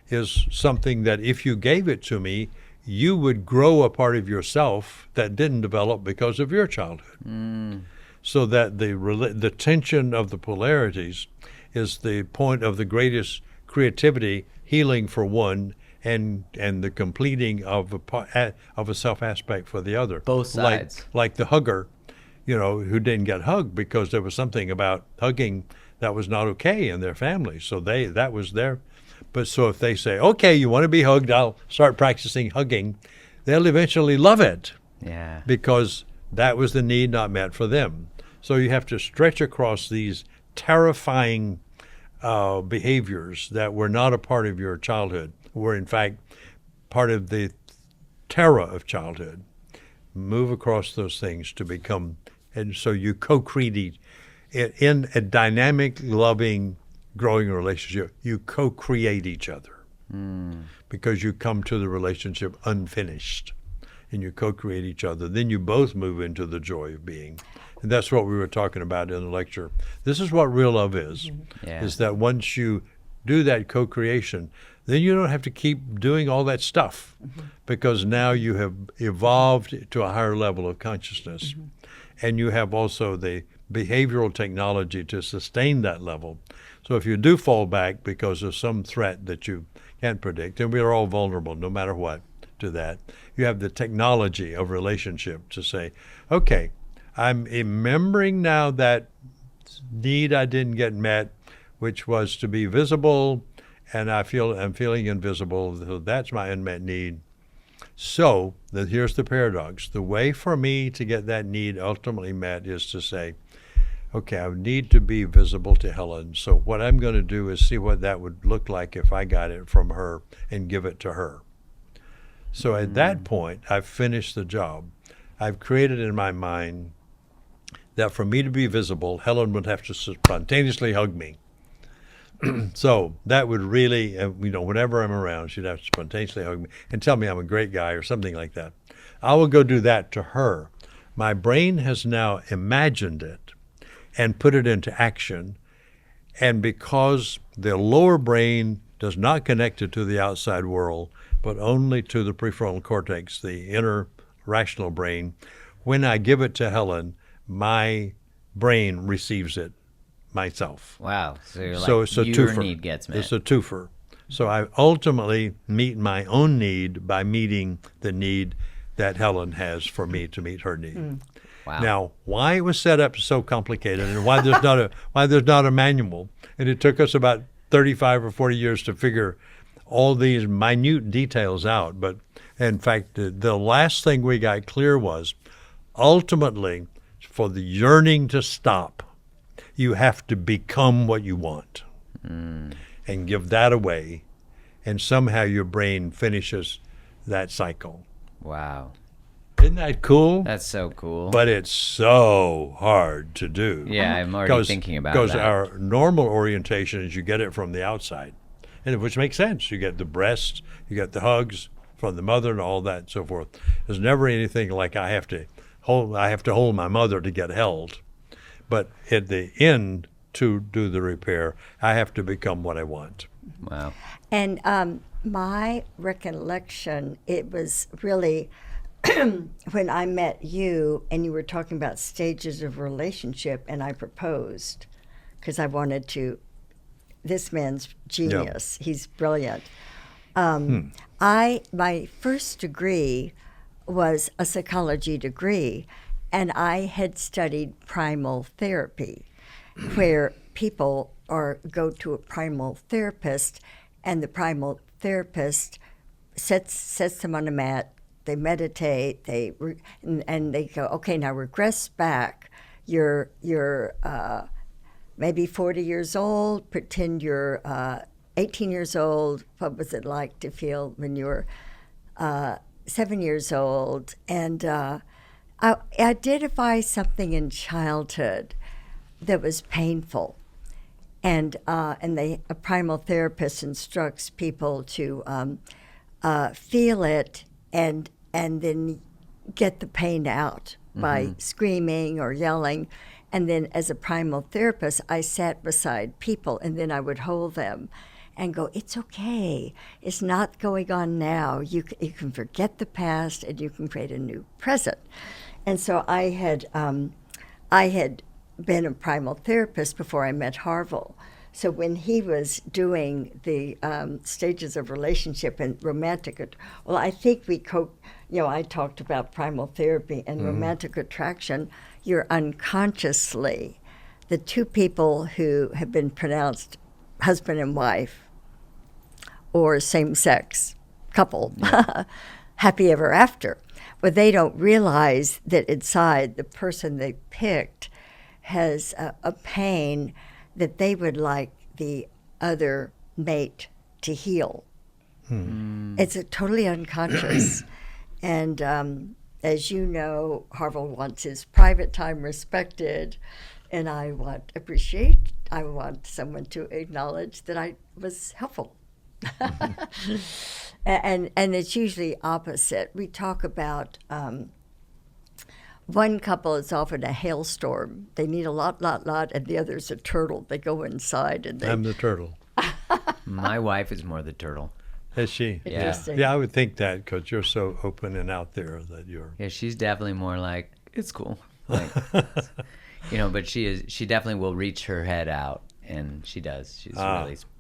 is something that if you gave it to me, you would grow a part of yourself that didn't develop because of your childhood. So that the tension of the polarities is the point of the greatest creativity, healing for one, and the completing of a self aspect for the other. Both sides. Like the hugger, who didn't get hugged because there was something about hugging that was not okay in their family. So that was their. But so if they say, okay, you want to be hugged, I'll start practicing hugging, they'll eventually love it. Yeah. Because that was the need not met for them. So you have to stretch across these terrifying behaviors that were not a part of your childhood, were in fact part of the terror of childhood. Move across those things to become, and so you co-create in a dynamic, loving, growing relationship. You co-create each other because you come to the relationship unfinished, and you co-create each other. Then you both move into the joy of being. And that's what we were talking about in the lecture. This is what real love is that once you do that co-creation, then you don't have to keep doing all that stuff because now you have evolved to a higher level of consciousness. And you have also the behavioral technology to sustain that level. So if you do fall back because of some threat that you can't predict, and we are all vulnerable no matter what to that, you have the technology of relationship to say, okay, I'm remembering now that need I didn't get met, which was to be visible, and I'm feeling invisible. So that's my unmet need. So here's the paradox. The way for me to get that need ultimately met is to say, okay, I need to be visible to Helen. So what I'm going to do is see what that would look like if I got it from her and give it to her. So at that point, I've finished the job. I've created in my mind that for me to be visible, Helen would have to spontaneously hug me. So that would really, whenever I'm around, she'd have to spontaneously hug me and tell me I'm a great guy or something like that. I will go do that to her. My brain has now imagined it and put it into action. And because the lower brain does not connect it to the outside world, but only to the prefrontal cortex, the inner rational brain, when I give it to Helen, my brain receives it myself. Wow. So you're So like, it's a your twofer. need gets met. It's a twofer. So I ultimately meet my own need by meeting the need that Helen has for me to meet her need. Wow. Now, why it was set up is so complicated, and why there's not a manual, and it took us about 35 or 40 years to figure all these minute details out. But in fact, the last thing we got clear was, ultimately, for the yearning to stop, you have to become what you want and give that away, and somehow your brain finishes that cycle. Wow. Isn't that cool? That's so cool. But it's so hard to do. Yeah, I'm already thinking about Because that. our normal orientation is you get it from the outside, and which makes sense. You get the breasts, you get the hugs from the mother, and all that and so forth. There's never anything like I have to hold my mother to get held. But at the end, to do the repair, I have to become what I want. Wow. And my recollection, it was really when I met you and you were talking about stages of relationship, and I proposed because I wanted to. This man's genius. Yeah. He's brilliant. My first degree was a psychology degree, and I had studied primal therapy, where people go to a primal therapist, and the primal therapist sets them on a mat. They meditate. And they go, okay, now regress back. You're maybe 40 years old. Pretend you're 18 years old. What was it like to feel when you were 7 years old? And identify something in childhood that was painful. And a primal therapist instructs people to feel it and then get the pain out by screaming or yelling. And then as a primal therapist, I sat beside people, and then I would hold them and go, it's okay. It's not going on now. You can forget the past, and you can create a new present. And so I had been a primal therapist before I met Harville. So when he was doing the stages of relationship and romantic, well, I think I talked about primal therapy and romantic attraction. You're unconsciously, the two people who have been pronounced husband and wife or same-sex couple, happy ever after, but they don't realize that inside the person they picked has a pain that they would like the other mate to heal. It's totally unconscious. And as you know, Harville wants his private time respected, and I want someone to acknowledge that I was helpful. And it's usually opposite. We talk about one couple is often a hailstorm. They need a lot, and the other's a turtle. They go inside and I'm the turtle. My wife is more the turtle. Is she? Interesting. Yeah, I would think that because you're so open and out there that you're. Yeah, she's definitely more like, it's cool. Like, but she definitely will reach her head out, and she does.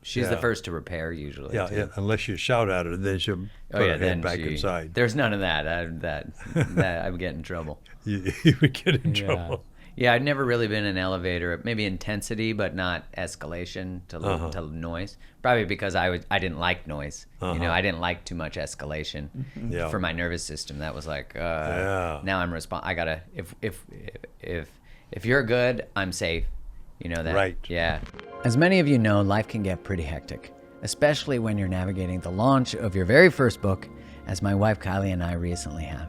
She's the first to repair usually. Yeah, unless you shout at her, then she'll put her head back inside. There's none of that. That I would get in trouble. You would get in trouble. Yeah, I've never really been an elevator. Maybe intensity, but not escalation to noise. Probably because I didn't like noise. I didn't like too much escalation for my nervous system. That was like, now I'm I gotta if you're good, I'm safe. You know that. Right. Yeah. As many of you know, life can get pretty hectic, especially when you're navigating the launch of your very first book, as my wife Kylie and I recently have.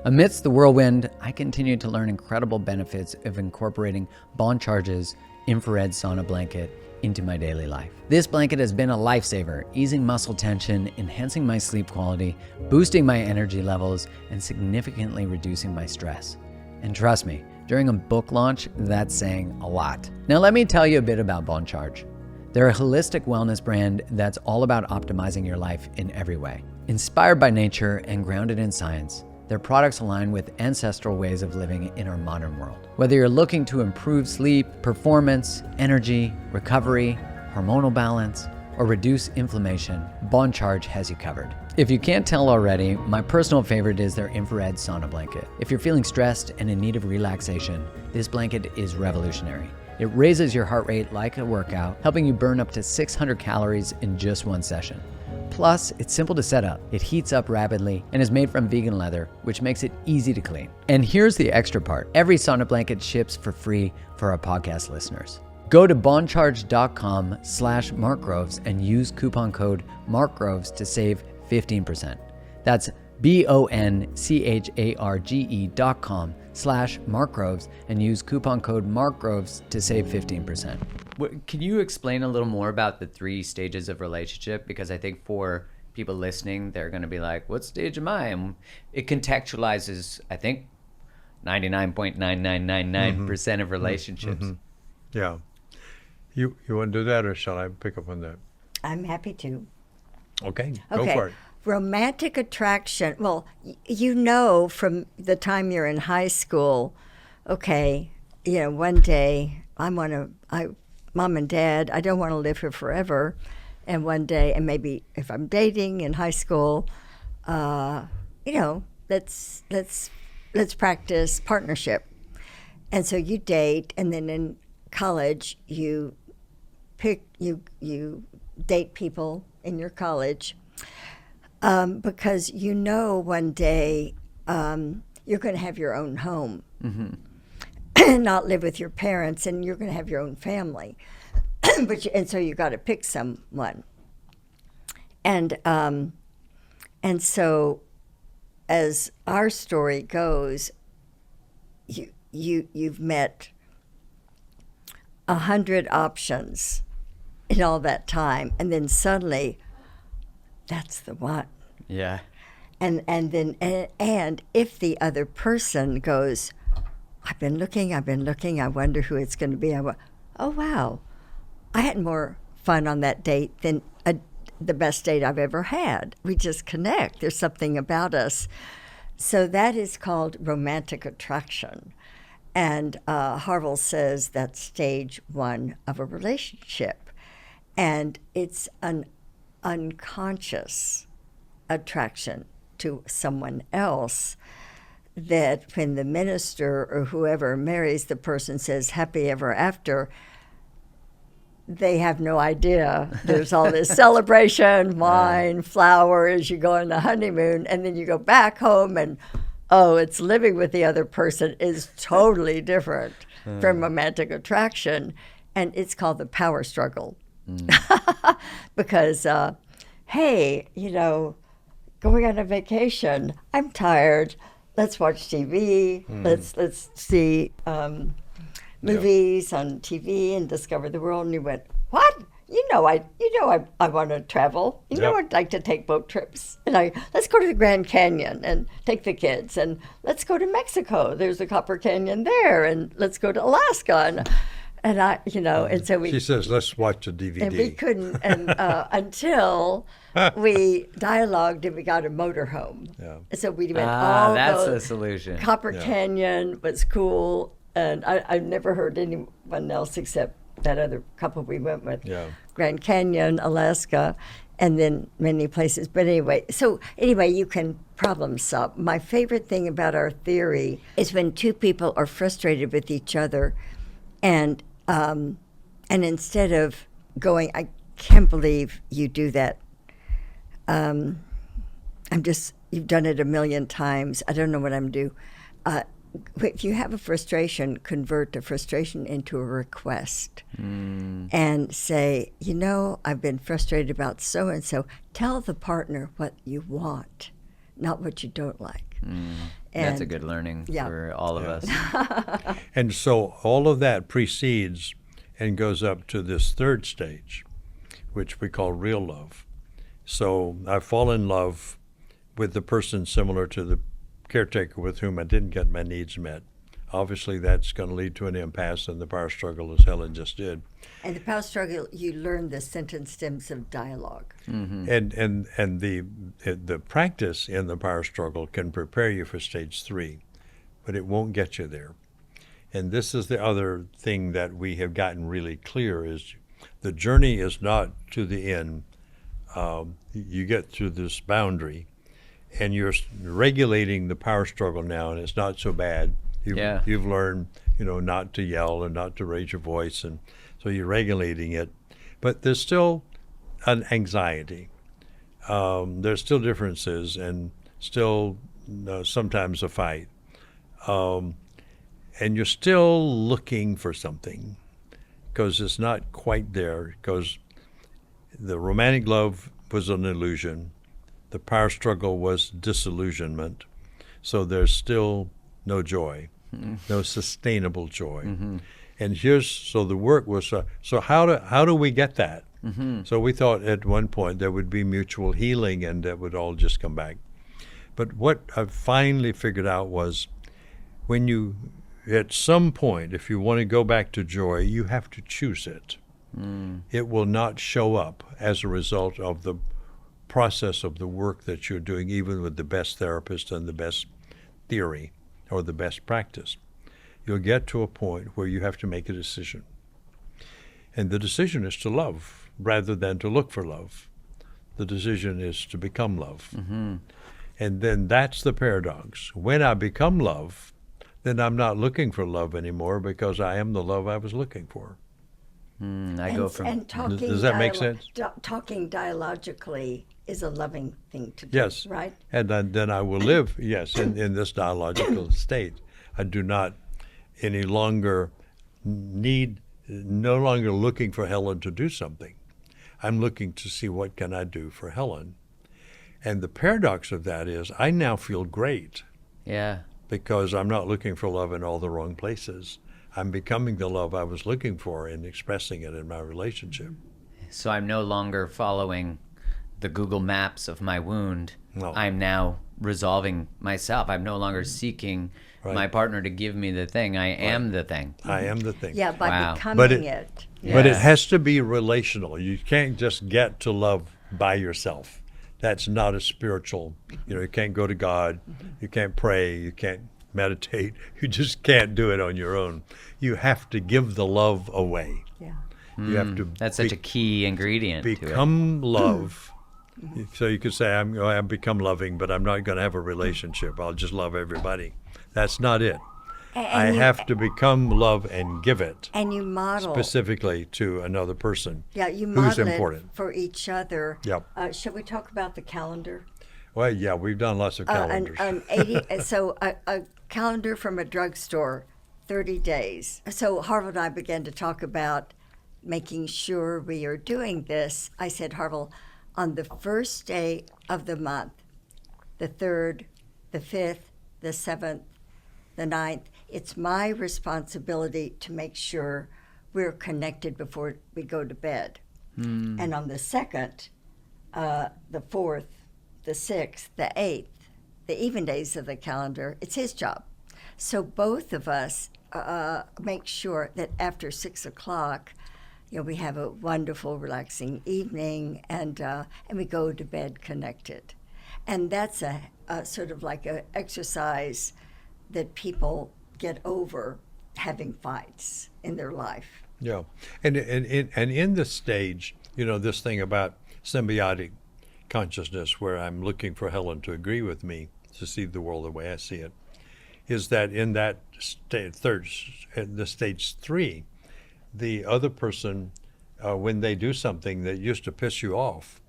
Amidst the whirlwind, I continue to learn incredible benefits of incorporating bond charges, infrared sauna blanket, into my daily life. This blanket has been a lifesaver, easing muscle tension, enhancing my sleep quality, boosting my energy levels, and significantly reducing my stress. And trust me, during a book launch, that's saying a lot. Now let me tell you a bit about Bon Charge. They're a holistic wellness brand that's all about optimizing your life in every way. Inspired by nature and grounded in science, their products align with ancestral ways of living in our modern world. Whether you're looking to improve sleep, performance, energy, recovery, hormonal balance, or reduce inflammation, Bon Charge has you covered. If you can't tell already, my personal favorite is their infrared sauna blanket. If you're feeling stressed and in need of relaxation, this blanket is revolutionary. It raises your heart rate like a workout, helping you burn up to 600 calories in just one session. Plus, it's simple to set up. It heats up rapidly and is made from vegan leather, which makes it easy to clean. And here's the extra part. Every sauna blanket ships for free for our podcast listeners. Go to boncharge.com/markgroves and use coupon code markgroves to save 15%. That's boncharge.com/markgroves and use coupon code markgroves to save 15%. Can you explain a little more about the 3 stages of relationship? Because I think for people listening, they're going to be like, what stage am I? And it contextualizes, I think, 99.9999% of relationships. Yeah. You want to do that, or shall I pick up on that? I'm happy to. Okay, go for it. Romantic attraction. Well, you know from the time you're in high school, okay, one day Mom and Dad, I don't want to live here forever. And one day, and maybe if I'm dating in high school, let's practice partnership. And so you date, and then in college you date people in your college because one day you're going to have your own home. Not live with your parents, and you're going to have your own family. And so you got to pick someone. And so, as our story goes, you've met 100 options in all that time, and then suddenly, that's the one. Yeah. And if the other person goes, I've been looking, I wonder who it's going to be. Oh, wow. I had more fun on that date than the best date I've ever had. We just connect. There's something about us. So that is called romantic attraction. And Harville says that's stage 1 of a relationship. And it's an unconscious attraction to someone else, that when the minister or whoever marries the person says happy ever after, they have no idea. There's all this celebration, wine, flowers, you go on the honeymoon, and then you go back home and, it's living with the other person is totally different from romantic attraction. And it's called the power struggle. Because, hey, going on a vacation, I'm tired. Let's watch TV. Let's see movies on TV and discover the world. And you went, what? I want to travel. I'd like to take boat trips. And let's go to the Grand Canyon and take the kids. And let's go to Mexico. There's a Copper Canyon there. And let's go to Alaska. And so we. She says, let's watch a DVD. And we couldn't, until we dialogued and we got a motorhome. Yeah. And so we went that's the solution. Copper Canyon was cool, and I've never heard anyone else except that other couple we went with. Yeah. Grand Canyon, Alaska, and then many places. But anyway, you can problem solve. My favorite thing about our theory is when 2 people are frustrated with each other, and instead of going, I can't believe you do that. You've done it a million times. I don't know what I'm due. If you have a frustration, convert the frustration into a request and say, I've been frustrated about so-and-so. Tell the partner what you want, not what you don't like. That's a good learning for all of us. And so all of that precedes and goes up to this third stage, which we call real love. So I fall in love with the person similar to the caretaker with whom I didn't get my needs met. Obviously, that's going to lead to an impasse and the power struggle, as Helen just did. And the power struggle, you learn the sentence stems of dialogue. Mm-hmm. And the practice in the power struggle can prepare you for stage 3, but it won't get you there. And this is the other thing that we have gotten really clear is the journey is not to the end. You get through this boundary, and you're regulating the power struggle now, and it's not so bad. You've learned, not to yell and not to raise your voice, and so you're regulating it. But there's still an anxiety. There's still differences, and still sometimes a fight. And you're still looking for something because it's not quite there, because the romantic love was an illusion. The power struggle was disillusionment. So there's still no joy, no sustainable joy. Mm-hmm. And so the work was, so how do we get that? Mm-hmm. So we thought at one point there would be mutual healing and that would all just come back. But what I finally figured out was at some point, if you want to go back to joy, you have to choose it. It will not show up as a result of the process of the work that you're doing, even with the best therapist and the best theory or the best practice. You'll get to a point where you have to make a decision. And the decision is to love rather than to look for love. The decision is to become love. Mm-hmm. And then that's the paradox. When I become love, then I'm not looking for love anymore because I am the love I was looking for. And talking does that make sense? Talking dialogically is a loving thing to do, Yes. right? And then I will live, yes, in this dialogical state. I do not any longer no longer looking for Helen to do something. I'm looking to see what can I do for Helen. And the paradox of that is I now feel great. Yeah. Because I'm not looking for love in all the wrong places. I'm becoming the love I was looking for and expressing it in my relationship. So I'm no longer following the Google Maps of my wound. No. I'm now resolving myself. I'm no longer seeking my partner to give me the thing. I am the thing. I am the thing. Yeah, by Wow. becoming it. But it has to be relational. You can't just get to love by yourself. That's not a spiritual, you can't go to God, you can't pray, you can't meditate, you just can't do it on your own. You have to give the love away. Yeah. You have to That's such a key ingredient to it. become love. So you could say, I've become loving, but I'm not going to have a relationship. I'll just love everybody. That's not it. I have to become love and give it. And you model specifically to another person. Yeah, you who's model important. it for each other. Yep. Shall we talk about the calendar? Well, yeah, we've done lots of calendars. A calendar from a drugstore, 30 days. So Harville and I began to talk about making sure we are doing this. I said, Harville, on the first day of the month, the 3rd, the 5th, the 7th, the 9th, it's my responsibility to make sure we're connected before we go to bed. And on the 2nd, the 4th, the 6th, the 8th, the even days of the calendar, it's his job. So both of us make sure that after 6 o'clock, we have a wonderful, relaxing evening, and we go to bed connected. And that's a sort of like an exercise that people get over having fights in their life. Yeah, and in this stage, this thing about symbiotic consciousness, where I'm looking for Helen to agree with me, to see the world the way I see it, is that in that stage 3, the other person, when they do something that used to piss you off,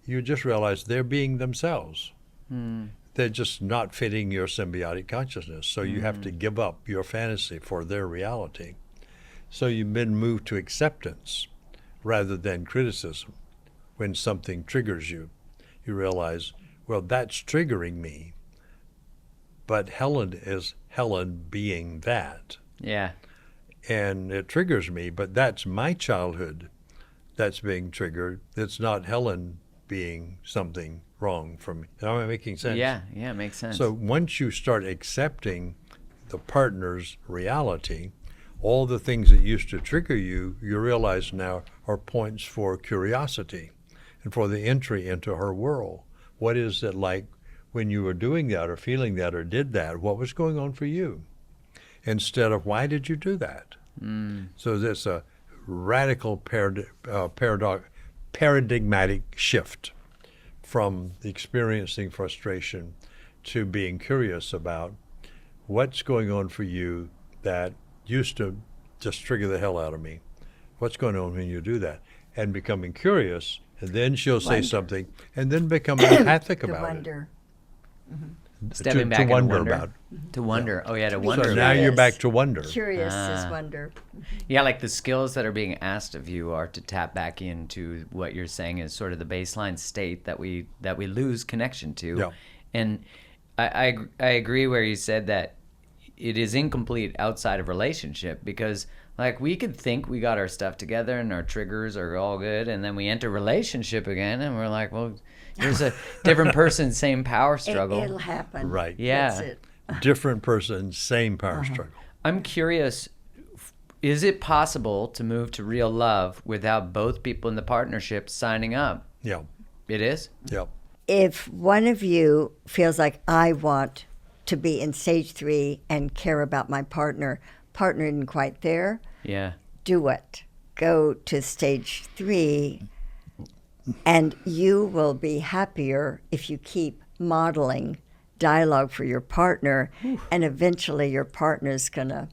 you just realize they're being themselves. They're just not fitting your symbiotic consciousness. So you have to give up your fantasy for their reality. So you've been moved to acceptance rather than criticism. When something triggers you, you realize, well, that's triggering me. But Helen is Helen being that. Yeah. and it triggers me, but that's my childhood that's being triggered. It's not Helen being something wrong from me. Am I making sense? Yeah, it makes sense. So once you start accepting the partner's reality, all the things that used to trigger you, you realize now are points for curiosity and for the entry into her world. What is it like when you were doing that or feeling that or did that? What was going on for you? Instead of, why did you do that? So there's a radical paradigmatic shift from experiencing frustration to being curious about what's going on for you that used to just trigger the hell out of me. What's going on when you do that? And becoming curious, and then she'll say something, and then become empathic The about wonder. Stepping back to and wonder wonder. about. To wonder. Oh, yeah, to be wonder. So about now it. you're back to wonder. Curious is wonder. Yeah, like the skills that are being asked of you are to tap back into what you're saying is sort of the baseline state that we lose connection to. Yeah. And I agree where you said that it is incomplete outside of relationship, because like we could think we got our stuff together and our triggers are all good, and then we enter relationship again and we're like, well, here's a different person, same power struggle. It'll happen. Right. Yeah. That's it. Different person, same power struggle. I'm curious, is it possible to move to real love without both people in the partnership signing up? Yeah. It is? Yeah. If one of you feels like I want to be in stage 3 and care about my partner isn't quite there, Yeah. do it. Go to stage 3, and you will be happier if you keep modeling dialogue for your partner, and eventually your partner's going to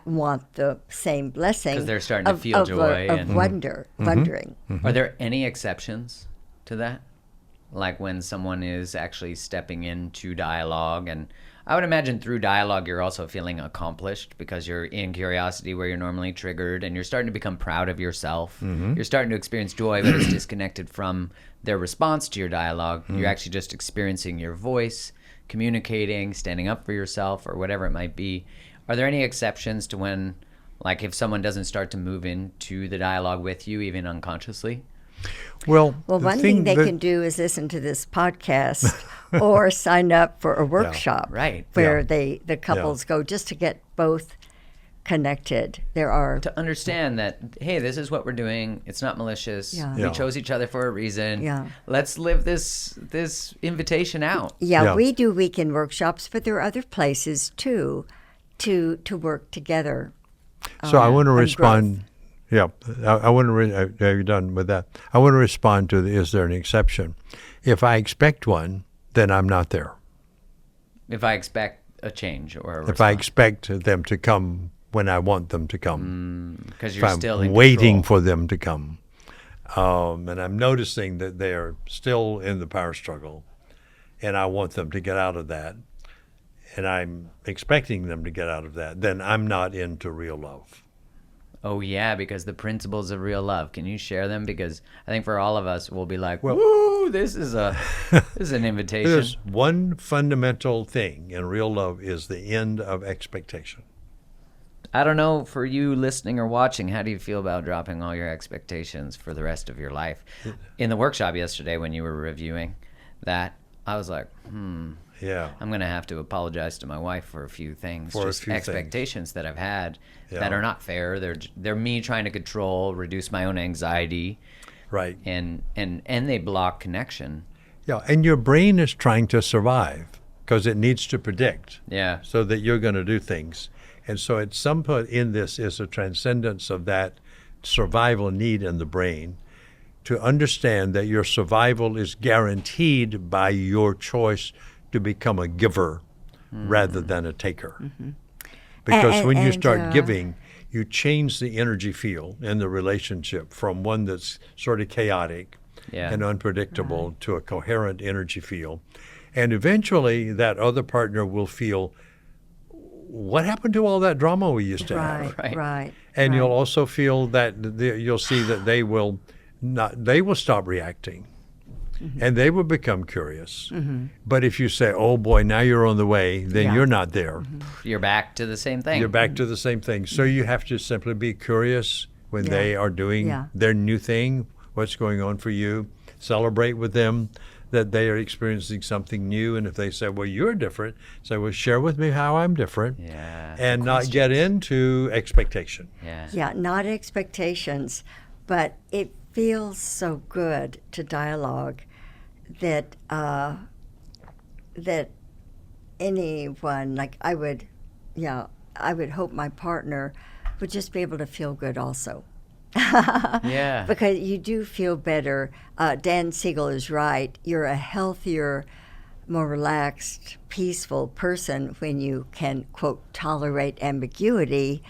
want the same blessing. 'Cause they're starting to feel joy Of and- wondering. Are there any exceptions to that? Like when someone is actually stepping into dialogue, and I would imagine through dialogue you're also feeling accomplished because you're in curiosity where you're normally triggered, and you're starting to become proud of yourself. You're starting to experience joy, but it's disconnected from their response to your dialogue. You're actually just experiencing your voice, communicating, standing up for yourself, or whatever it might be. Are there any exceptions to when, like, if someone doesn't start to move into the dialogue with you, even unconsciously? Well, Well, the one thing they that- can do is listen to this podcast or sign up for a workshop Right. where Yeah. the couples go just to get both connected. There are To understand that, hey, this is what we're doing. It's not malicious. Yeah. We Yeah. chose each other for a reason. Yeah. Let's live this invitation out. Yeah. we do weekend workshops, but there are other places too to work together. So I want to on respond. growth. Yeah, I want to. Are you done with that? I want to respond to the, is there an exception? If I expect one, then I'm not there. If I expect a change or a If I response. expect them to come when I want them to come, Because if you're I'm still in waiting control. for them to come, and I'm noticing that they are still in the power struggle, and I want them to get out of that, and I'm expecting them to get out of that, then I'm not into real love. Oh, yeah, because the principles of real love. Can you share them? Because I think for all of us, we'll be like, Well- woo, this is an invitation. There's one fundamental thing in real love is the end of expectation. I don't know, for you listening or watching, how do you feel about dropping all your expectations for the rest of your life? In the workshop yesterday when you were reviewing that, I was like, Yeah. I'm going to have to apologize to my wife for a few things. For a just few things. expectations that I've had that Yeah. are not fair. They're me trying to control, reduce my own anxiety, Right. and they block connection. Yeah, and your brain is trying to survive because it needs to predict Yeah. so that you're going to do things. And so at some point in this is a transcendence of that survival need in the brain to understand that your survival is guaranteed by your choice to become a giver rather than a taker. Because when you start giving, you change the energy field in the relationship from one that's sort of chaotic Yeah. and unpredictable to a coherent energy field. And eventually that other partner will feel, what happened to all that drama we used to have? Right. And you'll also feel that you'll see that they will stop reacting. and they will become curious. But if you say, oh boy, now you're on the way, then Yeah. you're not there. You're back to the same thing. You're back to the same thing. So you have to simply be curious when Yeah. they are doing Yeah. their new thing, what's going on for you. Celebrate with them that they are experiencing something new. And if they say, well, you're different, say, well, share with me how I'm different. Yeah. And not get into expectation. Yeah. Yeah, not expectations, but it feels so good to dialogue that that anyone, like I would hope my partner would just be able to feel good also. Yeah. Because you do feel better. Dan Siegel is right. You're a healthier, more relaxed, peaceful person when you can, quote, tolerate ambiguity.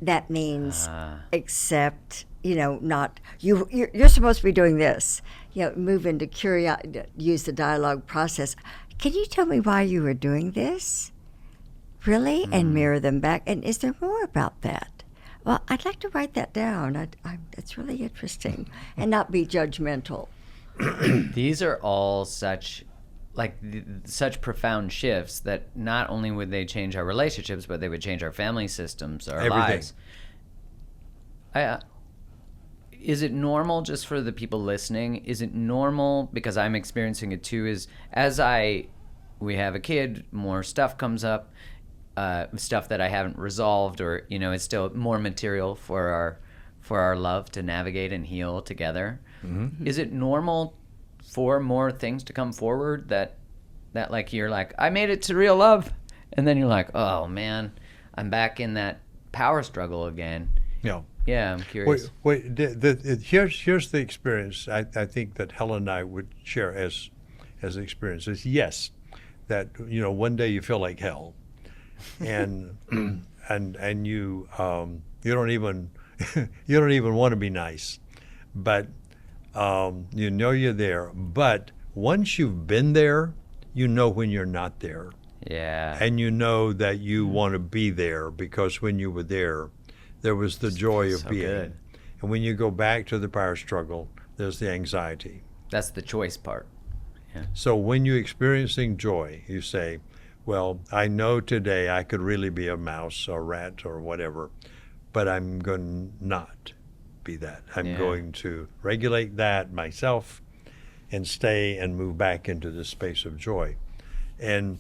That means accept, not, you're supposed to be doing this. Move into curiosity, use the dialogue process. Can you tell me why you were doing this? Really? And mirror them back. And is there more about that? Well, I'd like to write that down. It's really interesting. And not be judgmental. These are all such such profound shifts that not only would they change our relationships, but they would change our family systems, our Everything. lives. Is it normal, just for the people listening, is it normal, because I'm experiencing it too, is we have a kid, more stuff comes up, stuff that I haven't resolved, or it's still more material for our love to navigate and heal together. Is it normal for more things to come forward that like you're like, I made it to real love, and then you're like, oh man, I'm back in that power struggle again? Yeah, I'm curious. Here's the experience I think that Helen and I would share as experiences. Yes, that one day you feel like hell, and and you don't even want to be nice, but you're there. But once you've been there, when you're not there, and that you want to be there, because when you were there was the joy of being. Good. And when you go back to the power struggle, there's the anxiety. That's the choice part. Yeah. So when you're experiencing joy, you say, well, I know today I could really be a mouse or rat or whatever, but I'm going to not be that. I'm going to regulate that myself and stay and move back into the space of joy. And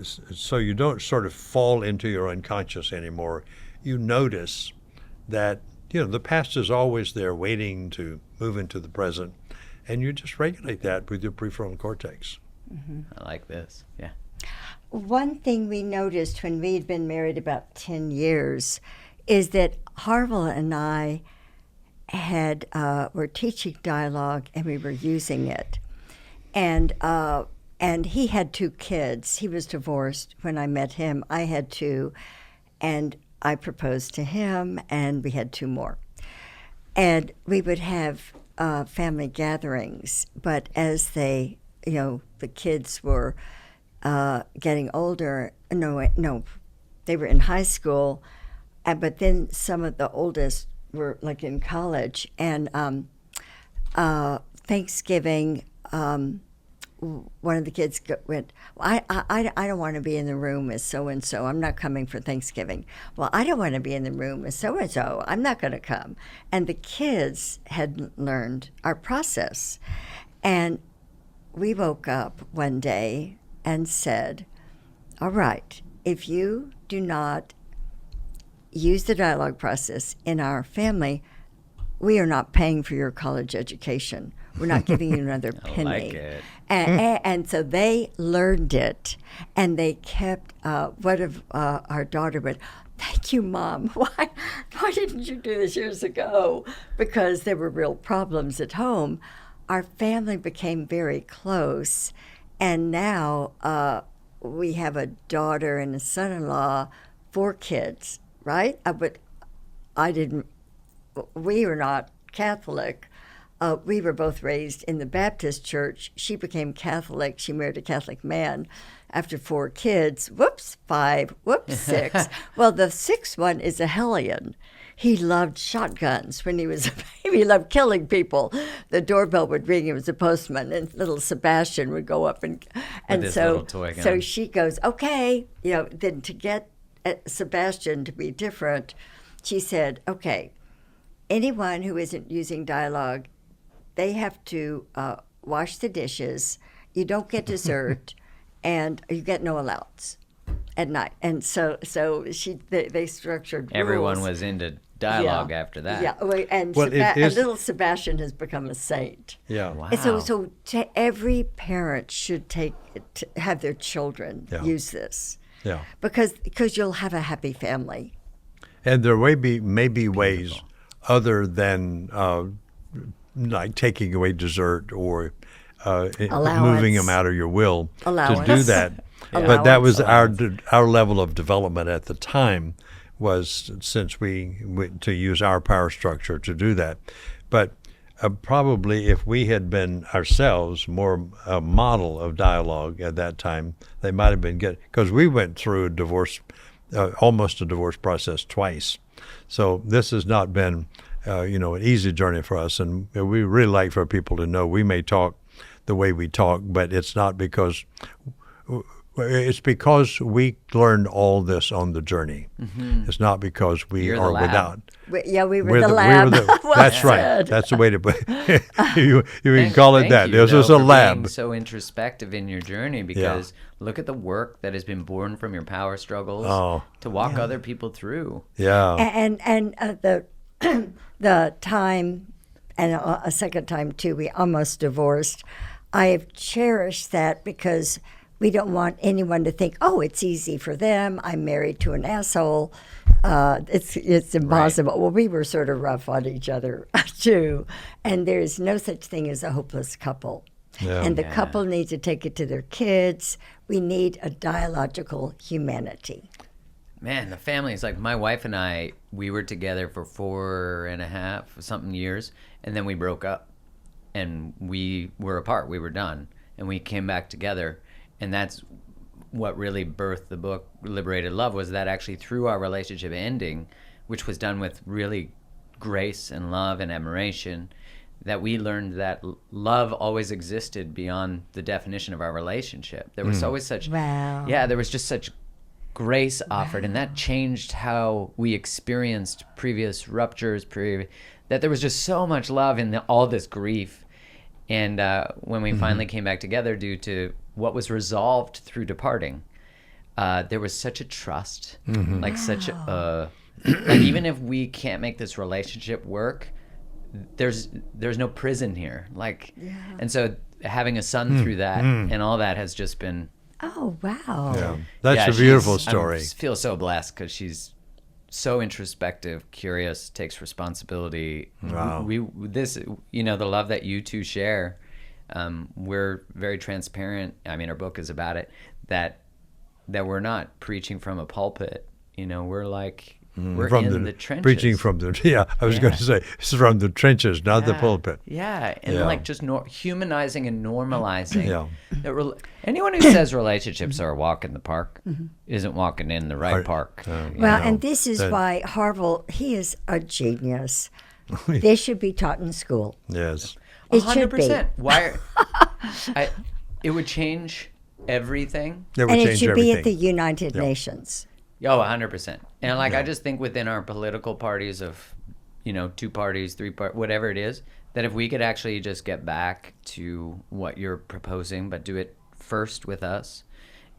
so you don't sort of fall into your unconscious anymore. You notice that, the past is always there waiting to move into the present, and you just regulate that with your prefrontal cortex. I like this. Yeah. One thing we noticed when we had been married about 10 years is that Harville and I were teaching dialogue, and we were using it. And he had 2 kids. He was divorced when I met him. I had 2, and I proposed to him, and we had 2 more. And we would have family gatherings, but as the kids were getting older, they were in high school, but then some of the oldest were like in college, and Thanksgiving, one of the kids went, well, I don't want to be in the room with so-and-so. I'm not coming for Thanksgiving. Well, I don't want to be in the room with so-and-so. I'm not going to come. And the kids hadn't learned our process. And we woke up one day and said, all right, if you do not use the dialogue process in our family, we are not paying for your college education. We're not giving you another penny. I like it. And so they learned it, and they kept. Our daughter went, "Thank you, Mom. Why didn't you do this years ago?" Because there were real problems at home. Our family became very close, and now we have a daughter and a son-in-law, 4 kids. Right? But we were not Catholic. We were both raised in the Baptist church. She became Catholic. She married a Catholic man. After 4 kids, 5, 6. Well, the 6th one is a hellion. he loved shotguns when he was a baby. He loved killing people. The doorbell would ring. He was a postman, and little Sebastian would go up and his little toy gun. So she goes, okay, then to get Sebastian to be different, she said, okay, anyone who isn't using dialogue, they have to wash the dishes. You don't get dessert, and you get no allowance at night. And so they structured rules. Everyone was into dialogue after that. Yeah, and little Sebastian has become a saint. Yeah. Wow. And so every parent should have their children use this. Yeah. Because you'll have a happy family. And there may be ways other than like taking away dessert or moving them out of your will to do that. But that was our level of development at the time, was since to use our power structure to do that. But probably if we had been ourselves more a model of dialogue at that time, they might have been good, because we went through a divorce, almost a divorce process twice. So this has not been an easy journey for us, and we really like for people to know we may talk the way we talk, but it's not because we learned all this on the journey. Mm-hmm. It's not because we You're are without. We were the lab. Well that's said. Right. That's the way to put it. you can call it that. This was a lab. Being so introspective in your journey, because look at the work that has been born from your power struggles to walk other people through. Yeah. And the time, and a second time too, we almost divorced. I have cherished that because we don't want anyone to think, oh, it's easy for them. I'm married to an asshole. It's impossible. Right. Well, we were sort of rough on each other too, and there's no such thing as a hopeless couple. Yeah. And the couple needs to take it to their kids. We need a dialogical humanity. Man, the family is like, my wife and I, we were together for 4.5 something years, and then we broke up, and we were apart. We were done, and we came back together. And that's what really birthed the book, Liberated Love, was that actually through our relationship ending, which was done with really grace and love and admiration, that we learned that love always existed beyond the definition of our relationship. There was always such, there was just such grace offered, and that changed how we experienced previous ruptures, that there was just so much love in all this grief. And when we finally came back together, due to what was resolved through departing, there was such a trust, like such a, like even if we can't make this relationship work, there's no prison here. And so having a son through that and all that has just been. Oh, wow. Yeah. That's a beautiful story. I feel so blessed because she's so introspective, curious, takes responsibility. Wow. The love that you two share, we're very transparent. I mean, our book is about it, that we're not preaching from a pulpit. We're like, we're in the trenches. Preaching from the, I was going to say, it's from the trenches, not the pulpit. Yeah, and like just humanizing and normalizing. Anyone who says relationships are a walk in the park isn't walking in the right park. And this is why Harville, he is a genius. They should be taught in school. Yes. It should be. 100%. Why? It would change everything. It should be at the United Nations. Oh, 100%. And I just think within our political parties of, 2 parties, 3 parties, whatever it is, that if we could actually just get back to what you're proposing, but do it first with us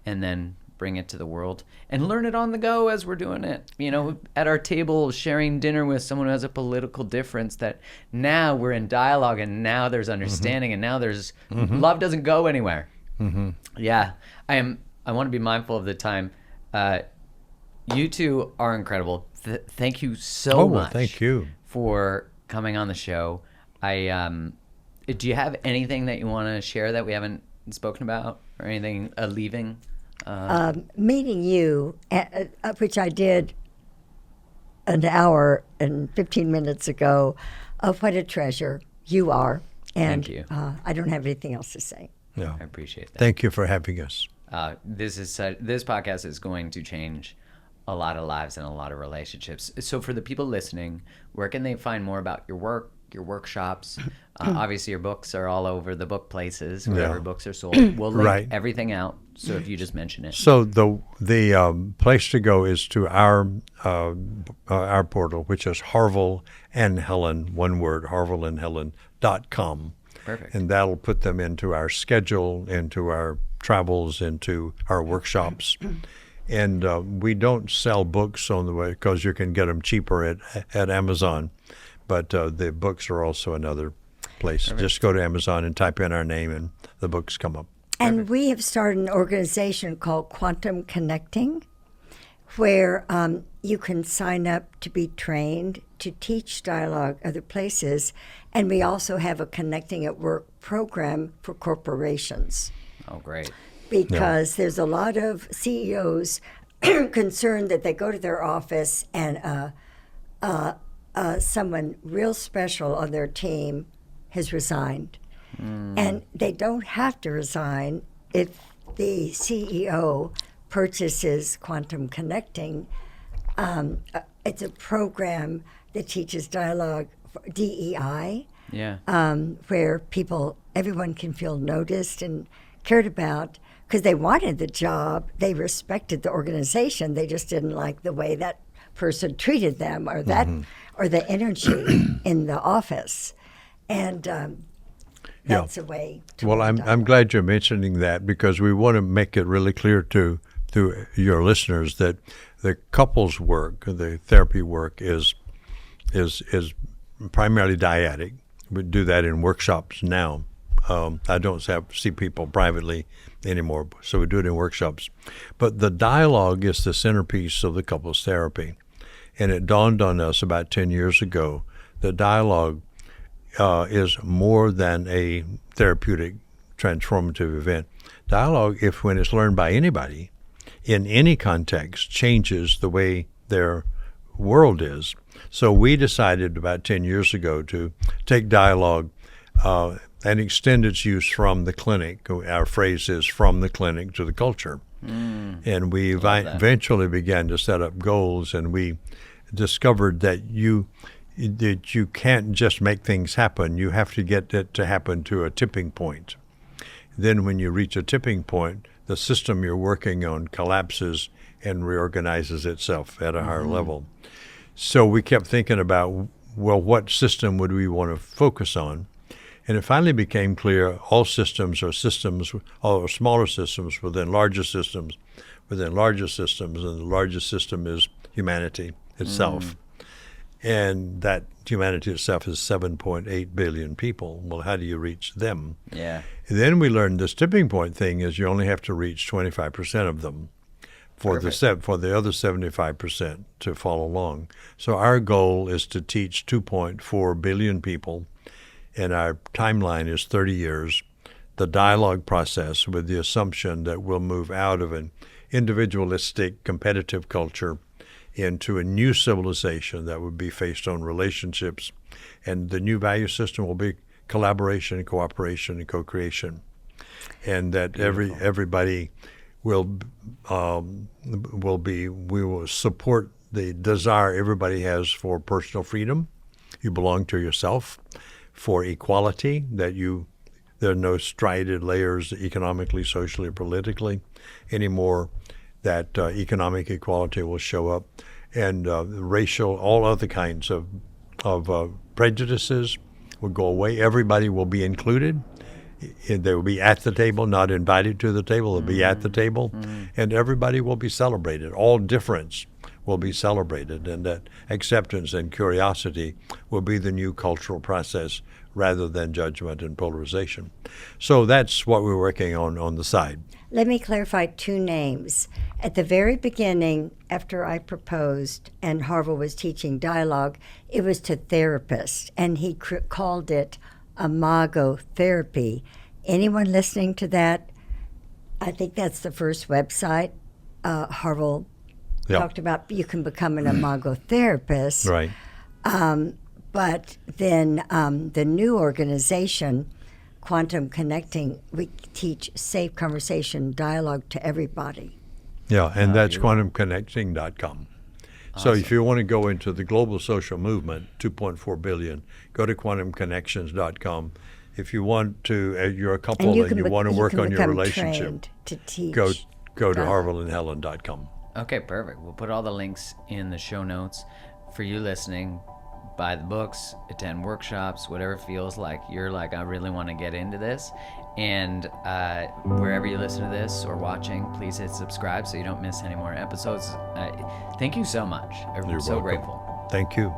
and then bring it to the world and learn it on the go as we're doing it, at our table, sharing dinner with someone who has a political difference, that now we're in dialogue and now there's understanding and now there's love doesn't go anywhere. Yeah. I want to be mindful of the time. You two are incredible. Thank you so much. Thank you for coming on the show. Do you have anything that you want to share that we haven't spoken about, or anything leaving? Meeting you, which I did an hour and 15 minutes ago, of what a treasure you are. And thank you. I don't have anything else to say. Yeah. I appreciate that. Thank you for having us. This podcast is going to change a lot of lives and a lot of relationships. So for the people listening, where can they find more about your work, your workshops? Obviously, your books are all over the book places, wherever books are sold. We'll link everything out. So if you just mention it. So the place to go is to our portal, which is Harville and Helen, one word, harvillandhelen.com. Perfect. And that'll put them into our schedule, into our travels, into our workshops. And we don't sell books on the way because you can get them cheaper at Amazon. But the books are also another place. Perfect. Just go to Amazon and type in our name, and the books come up. And we have started an organization called Quantum Connecting, where you can sign up to be trained to teach dialogue other places. And we also have a Connecting at Work program for corporations. Oh, great. Because there's a lot of CEOs concerned that they go to their office and someone real special on their team has resigned. And they don't have to resign if the CEO purchases Quantum Connecting. It's a program that teaches dialogue, DEI, where everyone can feel noticed and cared about because they wanted the job. They respected the organization. They just didn't like the way that person treated them or the energy in the office. And that's a way to Well, I'm glad you're mentioning that because we want to make it really clear to your listeners that the couples work, the therapy work is primarily dyadic. We do that in workshops now. I don't see people privately anymore, so we do it in workshops. But the dialogue is the centerpiece of the couples therapy. And it dawned on us about 10 years ago that dialogue is more than a therapeutic, transformative event. Dialogue, when it's learned by anybody, in any context, changes the way their world is. So we decided about 10 years ago to take dialogue and extend its use from the clinic. Our phrase is from the clinic to the culture. And we eventually began to set up goals, and we discovered that you can't just make things happen. You have to get it to happen to a tipping point. Then when you reach a tipping point, the system you're working on collapses and reorganizes itself at a higher level. So we kept thinking about, well, what system would we want to focus on? And it finally became clear all systems are systems, all are smaller systems within larger systems, and the largest system is humanity itself. And that humanity itself is 7.8 billion people. Well, how do you reach them? Yeah. And then we learned this tipping point thing is you only have to reach 25% of them for the other 75% to follow along. So our goal is to teach 2.4 billion people, and our timeline is 30 years, the dialogue process with the assumption that we'll move out of an individualistic, competitive culture into a new civilization that would be based on relationships. And the new value system will be collaboration, cooperation, and co-creation. And that everybody we will support the desire everybody has for personal freedom. You belong to yourself. For equality, that there are no strided layers economically, socially, politically anymore, that economic equality will show up, and racial, all other kinds of prejudices will go away. Everybody will be included. They will be at the table, not invited to the table. They'll be at the table, and everybody will be celebrated. All difference will be celebrated, and that acceptance and curiosity will be the new cultural process rather than judgment and polarization. So that's what we're working on the side. Let me clarify two names. At the very beginning, after I proposed and Harville was teaching dialogue, it was to therapists, and he called it imago therapy. Anyone listening to that, I think that's the first website Harville talked about. You can become an imago therapist. Right. But then the new organization, Quantum Connecting, we teach safe conversation dialogue to everybody. Yeah, and that's you're quantumconnecting.com. So if you want to go into the global social movement, 2.4 billion, go to quantumconnections.com. If you want to, you're a couple and you want to work on your relationship, to teach. go to harvillandhelen.com. Okay, perfect. We'll put all the links in the show notes. For you listening, buy the books, attend workshops, whatever feels like you're like, I really want to get into this. And wherever you listen to this or watching, please hit subscribe so you don't miss any more episodes. Thank you so much. I'm You're so welcome. grateful. Thank you.